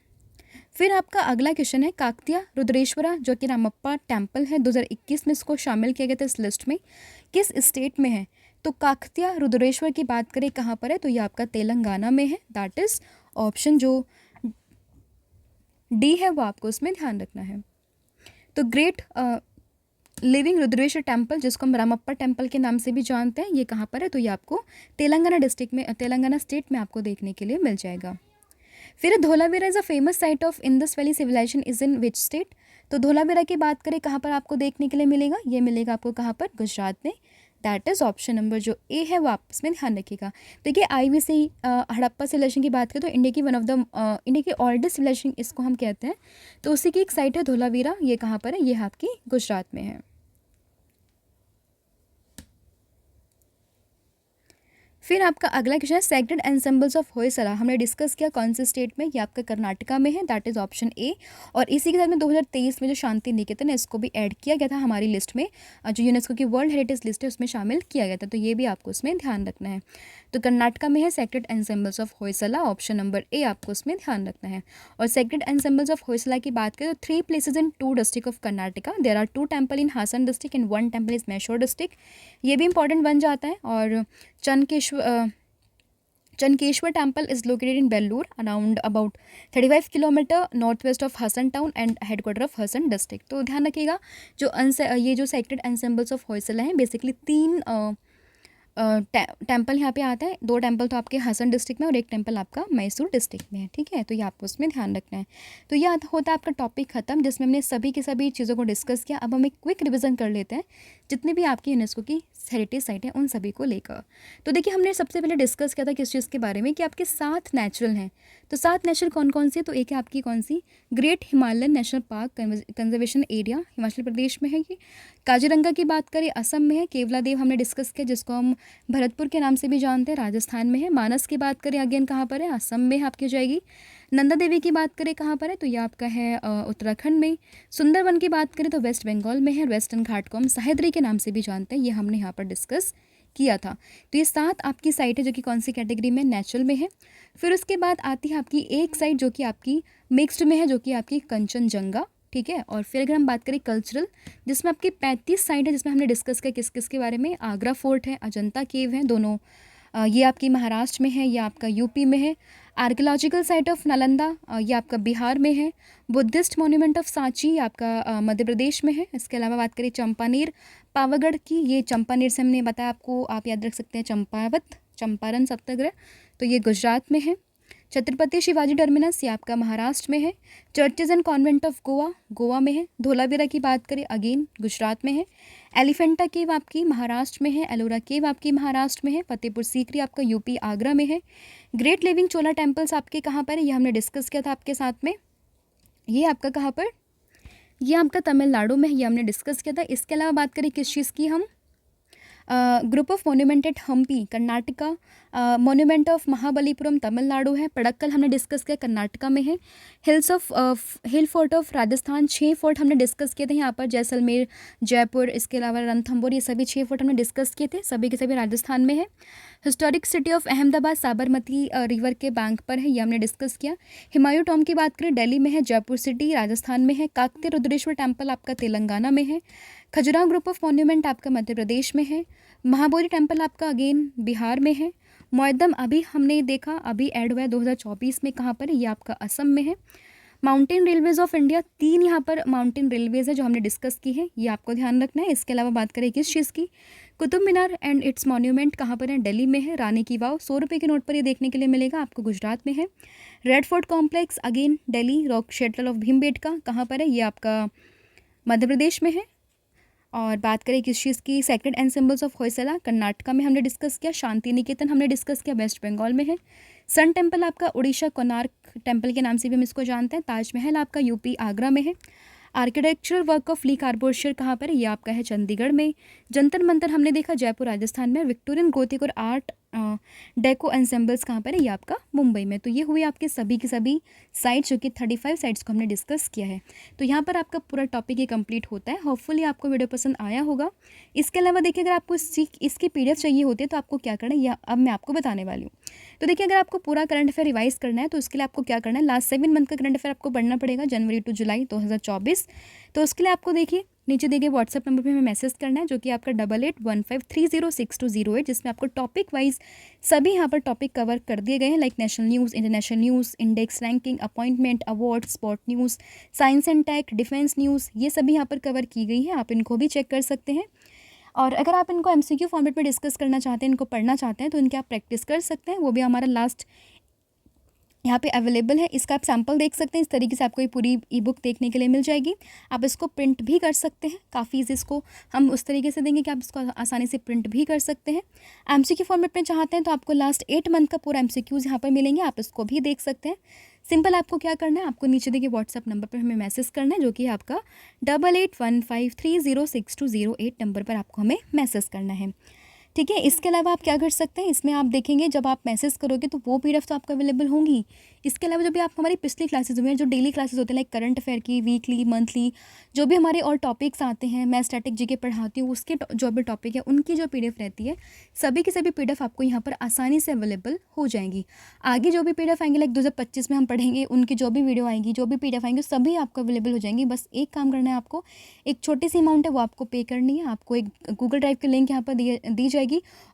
फिर आपका अगला क्वेश्चन है काकतिया रुद्रेश्वरा जो कि रामप्पा टेम्पल है, 2021 में इसको शामिल किया गया था इस लिस्ट में, किस स्टेट में है। तो काकतिया रुद्रेश्वर की बात करें कहाँ पर है, तो ये आपका तेलंगाना में है, दैट इज़ ऑप्शन जो डी है वो आपको उसमें ध्यान रखना है। तो ग्रेट लिविंग रुद्रेश्वर टेम्पल जिसको हम रामप्पा टेम्पल के नाम से भी जानते हैं, ये कहाँ पर है, तो ये आपको तेलंगाना डिस्ट्रिक्ट में, तेलंगाना स्टेट में आपको देखने के लिए मिल जाएगा। फिर Dholavira is a famous site of Indus valley civilisation is in which state. तो धोलावीरा की बात करें कहाँ पर आपको देखने के लिए मिलेगा, ये मिलेगा आपको कहाँ पर, गुजरात में, दैट इज़ ऑप्शन नंबर जो ए है वो आपस में ध्यान रखिएगा। देखिए IVC हड़प्पा सिविलाइजेशन की बात करें तो इंडिया की वन ऑफ द इंडिया की ओल्डेस्ट सिविलाइजेशन इसको हम कहते हैं, तो उसी की एक साइट है धोलावीरा, ये कहाँ पर है, ये आपकी गुजरात में है। फिर आपका अगला क्वेश्चन है सेक्रेड एंसेम्बल्स ऑफ होयसला, हमने डिस्कस किया कौन से स्टेट में, ये आपका कर्नाटका में है, दैट इज़ ऑप्शन ए। और इसी के साथ में 2023 में जो शांति निकेतन है इसको भी ऐड किया गया था हमारी लिस्ट में, जो यूनेस्को की वर्ल्ड हेरिटेज लिस्ट है उसमें शामिल किया गया था, तो ये भी आपको उसमें ध्यान रखना है। तो कर्नाटका में है sacred ensembles of Hoysala, option number A आपको उसमें ध्यान रखना है। और सेक्रेड एंसेम्बल्स ऑफ होयसला की बात करें तो 3 places in 2 district of Karnataka, there are 2 temple in Hassan district and 1 temple is Mysore district, ये भी इंपॉर्टेंट बन जाता है। और Chennakeshwar temple is located in Belur around about 35 kilometre north west of Hassan town and headquarter of Hassan district. तो ध्यान रखिएगा जो ये जो सेक्रेड एंसेम्बल्स ऑफ होयसला हैं बेसिकली 3 टेम्पल यहाँ पे आता है, 2 टेम्पल तो आपके हसन डिस्ट्रिक्ट में और 1 टेम्पल आपका मैसूर डिस्ट्रिक्ट में है, ठीक है, तो ये आपको उसमें ध्यान रखना है। तो ये होता है आपका टॉपिक खत्म जिसमें हमने सभी की सभी चीज़ों को डिस्कस किया। अब हम एक क्विक रिवीजन कर लेते हैं जितने भी आपकी यूनेस्को की हेरिटेज साइट है उन सभी को लेकर। तो देखिए हमने सबसे पहले डिस्कस किया था किस चीज़ के बारे में कि आपके 7 नेचुरल हैं, तो 7 नेचुरल कौन कौन सी है, तो एक है आपकी कौन सी, great Himalayan national park conservation area Himachal Pradesh में है, कि काजीरंगा की बात करें असम में है, केवला देव हमने डिस्कस किया जिसको हम भरतपुर के नाम से भी जानते हैं राजस्थान में है, मानस की बात करें अगेन कहाँ पर है, असम में आपकी हो जाएगी, नंदा देवी की बात करें कहाँ पर है, तो ये आपका है उत्तराखंड में। सुंदरवन की बात करें तो वेस्ट बंगाल में है। वेस्टर्न घाट को हम सह्याद्री के नाम से भी जानते हैं, ये हमने यहाँ पर डिस्कस किया था। तो ये 7 आपकी साइट है जो कि कौन सी कैटेगरी में, नेचुरल में है। फिर उसके बाद आती है आपकी एक साइट जो कि आपकी मिक्स्ड में है, जो कि आपकी कंचनजंगा, ठीक है। और फिर अगर हम बात करें कल्चरल, जिसमें आपकी 35 साइट है, जिसमें हमने डिस्कस किया किस किस के बारे में। आगरा फोर्ट है, अजंता केव है, दोनों ये आपकी महाराष्ट्र में है, ये आपका यूपी में है। आर्कियोलॉजिकल साइट ऑफ नालंदा, ये आपका बिहार में है। बुद्धिस्ट मॉन्यूमेंट ऑफ सांची, ये आपका मध्य प्रदेश में है। इसके अलावा बात करें चंपानेर पावागढ़ की, ये चंपानेर से हमने बताया आपको, आप याद रख सकते हैं चंपावत, चंपारण सत्याग्रह, तो ये गुजरात में है। छत्रपति शिवाजी टर्मिनस, ये आपका महाराष्ट्र में है। Churches and convent of Goa, Goa में है। धोलावीरा की बात करें अगेन गुजरात में है। एलिफेंटा केव आपकी महाराष्ट्र में है। एलोरा केव आपकी महाराष्ट्र में है। फतेहपुर सीकरी आपका यूपी आगरा में है। ग्रेट लिविंग चोला टेम्पल्स आपके कहाँ पर है, ये हमने डिस्कस किया था आपके साथ में, ये आपका कहाँ पर, ये आपका तमिलनाडु में है, ये हमने डिस्कस किया था। इसके अलावा बात करें किस चीज़ की हम, group of monument at Hampi Karnataka, monument of Mahabalipuram Tamil Nadu है। पड़क्कल हमने डिस्कस किया कर्नाटका में है। Hill fort of Rajasthan, 6 fort हमने डिस्कस किए थे यहाँ पर, जैसलमेर, जयपुर, इसके अलावा रणथंबोर, ये सभी 6 फोर्ट हमने डिस्कस किए थे, सभी के सभी राजस्थान में है। Historic city of Ahmedabad Sabarmati river के बैंक पर है, ये हमने डिस्कस किया। हुमायूं टॉम की बात करें दिल्ली में है। जयपुर सिटी राजस्थान में है। काकतीय रुद्रेश्वर टेम्पल आपका तेलंगाना में है। खजुराहो ग्रुप ऑफ मॉन्यूमेंट आपका मध्य प्रदेश में है। महाबोधि टेम्पल आपका अगेन बिहार में है। मोयदम अभी हमने देखा, अभी ऐड हुआ है 2024 में, कहाँ पर है, ये आपका असम में है। माउंटेन रेलवेज ऑफ इंडिया, 3 यहाँ पर माउंटेन रेलवेज है जो हमने डिस्कस की है, ये आपको ध्यान रखना है। इसके अलावा बात करें किस चीज़ की, Qutub Minar and it's monument कहाँ पर है, दिल्ली में है। रानी की वाव 100 रुपये के नोट पर ये देखने के लिए मिलेगा आपको, गुजरात में है। Red fort complex again Delhi. Rock shelter of Bhimbetka कहाँ पर है, ये आपका मध्य प्रदेश में है। और बात करें किस चीज़ की, sacred and symbols of Hoysala Karnataka में हमने डिस्कस किया। शांति निकेतन हमने डिस्कस किया, वेस्ट बंगाल में है। सन टेम्पल आपका उड़ीसा कोणार्क टेम्पल के नाम से भी हम इसको जानते हैं। ताजमहल आपका यूपी आगरा में है। आर्किटेक्चरल वर्क ऑफ ली कार्बोरेशन कहाँ पर है, ये आपका है चंडीगढ़ में। जंतर मंतर हमने देखा जयपुर राजस्थान में। विक्टोरियन गोथिक और आर्ट डेको एंसेम्बल्स कहाँ पर है, ये आपका मुंबई में। तो ये हुई आपके सभी की सभी साइट्स, जो कि 35 साइट्स को हमने डिस्कस किया है। तो यहाँ पर आपका पूरा टॉपिक ये कंप्लीट होता है। होपफुली आपको वीडियो पसंद आया होगा। इसके अलावा देखिए, अगर आपको इसकी PDF चाहिए होती है तो आपको क्या करना है, यह अब मैं आपको बताने वाली हूँ। तो देखिए, अगर आपको पूरा करंट अफेयर रिवाइज करना है तो उसके लिए आपको क्या करना है, लास्ट 7 मंथ का करंट अफेयर आपको पढ़ना पड़ेगा, जनवरी टू जुलाई 2024। तो उसके लिए आपको देखिए नीचे दिए गए व्हाट्सएप नंबर पे हमें मैसेज करना है, जो कि आपका 8815306208, जिसमें आपको टॉपिक वाइज सभी यहाँ पर टॉपिक कवर कर दिए गए हैं, like national news, international news, index ranking, appointment, award, sport news, science and tech, defence news, ये सभी यहाँ पर कवर की गई है। आप इनको भी चेक कर सकते हैं। और अगर आप इनको MCQ फॉर्मेट में डिस्कस करना चाहते हैं, इनको पढ़ना चाहते हैं, तो इनके आप प्रैक्टिस कर सकते हैं। वो भी हमारा लास्ट यहाँ पे अवेलेबल है। इसका आप सैम्पल देख सकते हैं। इस तरीके से आपको ये पूरी ई-बुक देखने के लिए मिल जाएगी। आप इसको प्रिंट भी कर सकते हैं, काफ़ी ईजी इसको हम उस तरीके से देंगे कि आप इसको आसानी से प्रिंट भी कर सकते हैं। MCQ फॉर्मेट में चाहते हैं तो आपको लास्ट 8 मंथ का पूरा MCQs यहाँ पर मिलेंगे, आप इसको भी देख सकते हैं। सिंपल आपको क्या करना है, आपको नीचे देखिए व्हाट्सएप नंबर पर हमें मैसेज करना है, जो कि आपका 8815306208 नंबर पर आपको हमें मैसेज करना है, ठीक है। इसके अलावा आप क्या कर सकते हैं, इसमें आप देखेंगे जब आप मैसेज करोगे तो वो PDF तो आपको अवेलेबल होंगी। इसके अलावा जो भी आप हमारी पिछली क्लासेज हुई हैं, जो डेली क्लासेज होते हैं, लाइक करंट अफेयर की, वीकली, मंथली, जो भी हमारे और टॉपिक्स आते हैं, मैं स्टैटिक GK पढ़ाती हूँ, उसके जो भी टॉपिक है उनकी जो PDF रहती है, सभी की सभी PDF आपको यहाँ पर आसानी से अवेलेबल हो जाएंगी। आगे जो भी PDF आएंगे, लाइक 2025 में हम पढ़ेंगे, उनकी जो भी वीडियो आएंगी, जो भी PDF आएंगे, सभी आपको अवेलेबल हो जाएंगी। बस एक काम करना है आपको, एक छोटी सी अमाउंट है वो आपको पे करनी है। आपको एक गूगल ड्राइव की लिंक यहाँ पर दी जाएगी,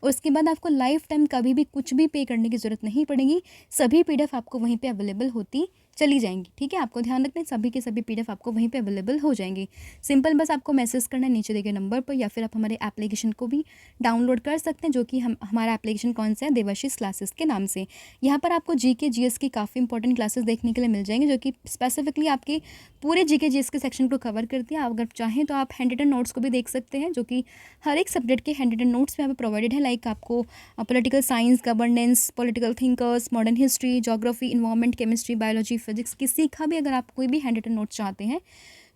और उसके बाद आपको लाइफ टाइम कभी भी कुछ भी पे करने की ज़रूरत नहीं पड़ेगी। सभी PDF आपको वहीं पे अवेलेबल होती चली जाएंगी, ठीक है। आपको ध्यान रखना है, सभी के सभी PDF आपको वहीं पे अवेलेबल हो जाएंगी। सिंपल बस आपको मैसेज करना है नीचे दिए गए नंबर पर, या फिर आप हमारे एप्लीकेशन को भी डाउनलोड कर सकते हैं, जो कि हमारा एप्लीकेशन कौन सा है, देवाशीष क्लासेस के नाम से। यहाँ पर आपको GK GS की काफ़ी इंपॉर्टेंट क्लासेस देखने के लिए मिल जाएंगे, जो कि स्पेसिफिकली आपके पूरे GK GS के सेक्शन को कवर करती है। अगर चाहें तो आप हैंड रिटन नोट्स को भी देख सकते हैं, जो कि हर एक सब्जेक्ट के हैंड रिटन नोट्स में यहाँ पर प्रोवाइडेड है। लाइक आपको political science, governance, political thinkers, modern history, geography, environment, chemistry, biology, physics, किसी का भी अगर आप कोई भी हैंड रिटन नोट्स चाहते हैं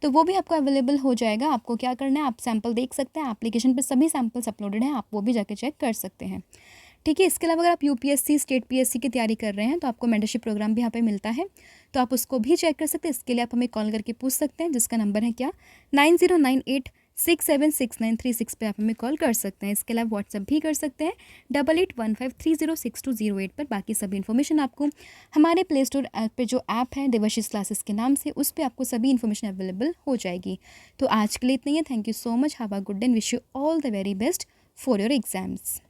तो वो भी आपको अवेलेबल हो जाएगा। आपको क्या करना है, आप सैम्पल देख सकते हैं, एप्लीकेशन पे सभी सैम्पल्स अपलोडेड हैं, आप वो भी जाके चेक कर सकते हैं, ठीक है। इसके अलावा अगर आप यूपीएससी, स्टेट पीएससी की तैयारी कर रहे हैं तो आपको मेंटरशिप प्रोग्राम भी यहाँ पे मिलता है, तो आप उसको भी चेक कर सकते हैं। इसके लिए आप हमें कॉल करके पूछ सकते हैं, जिसका नंबर है क्या 9098676936 पे आप हमें कॉल कर सकते हैं। इसके अलावा व्हाट्सअप भी कर सकते हैं 8815306208 पर। बाकी सभी इन्फॉर्मेशन आपको हमारे प्ले स्टोर ऐप पे जो ऐप है देवाशीष क्लासेस के नाम से, उस पर आपको सभी इन्फॉर्मेशन अवेलेबल हो जाएगी। तो आज के लिए इतना ही है। Thank you so much, have a good day and wish you all the very best for your exams.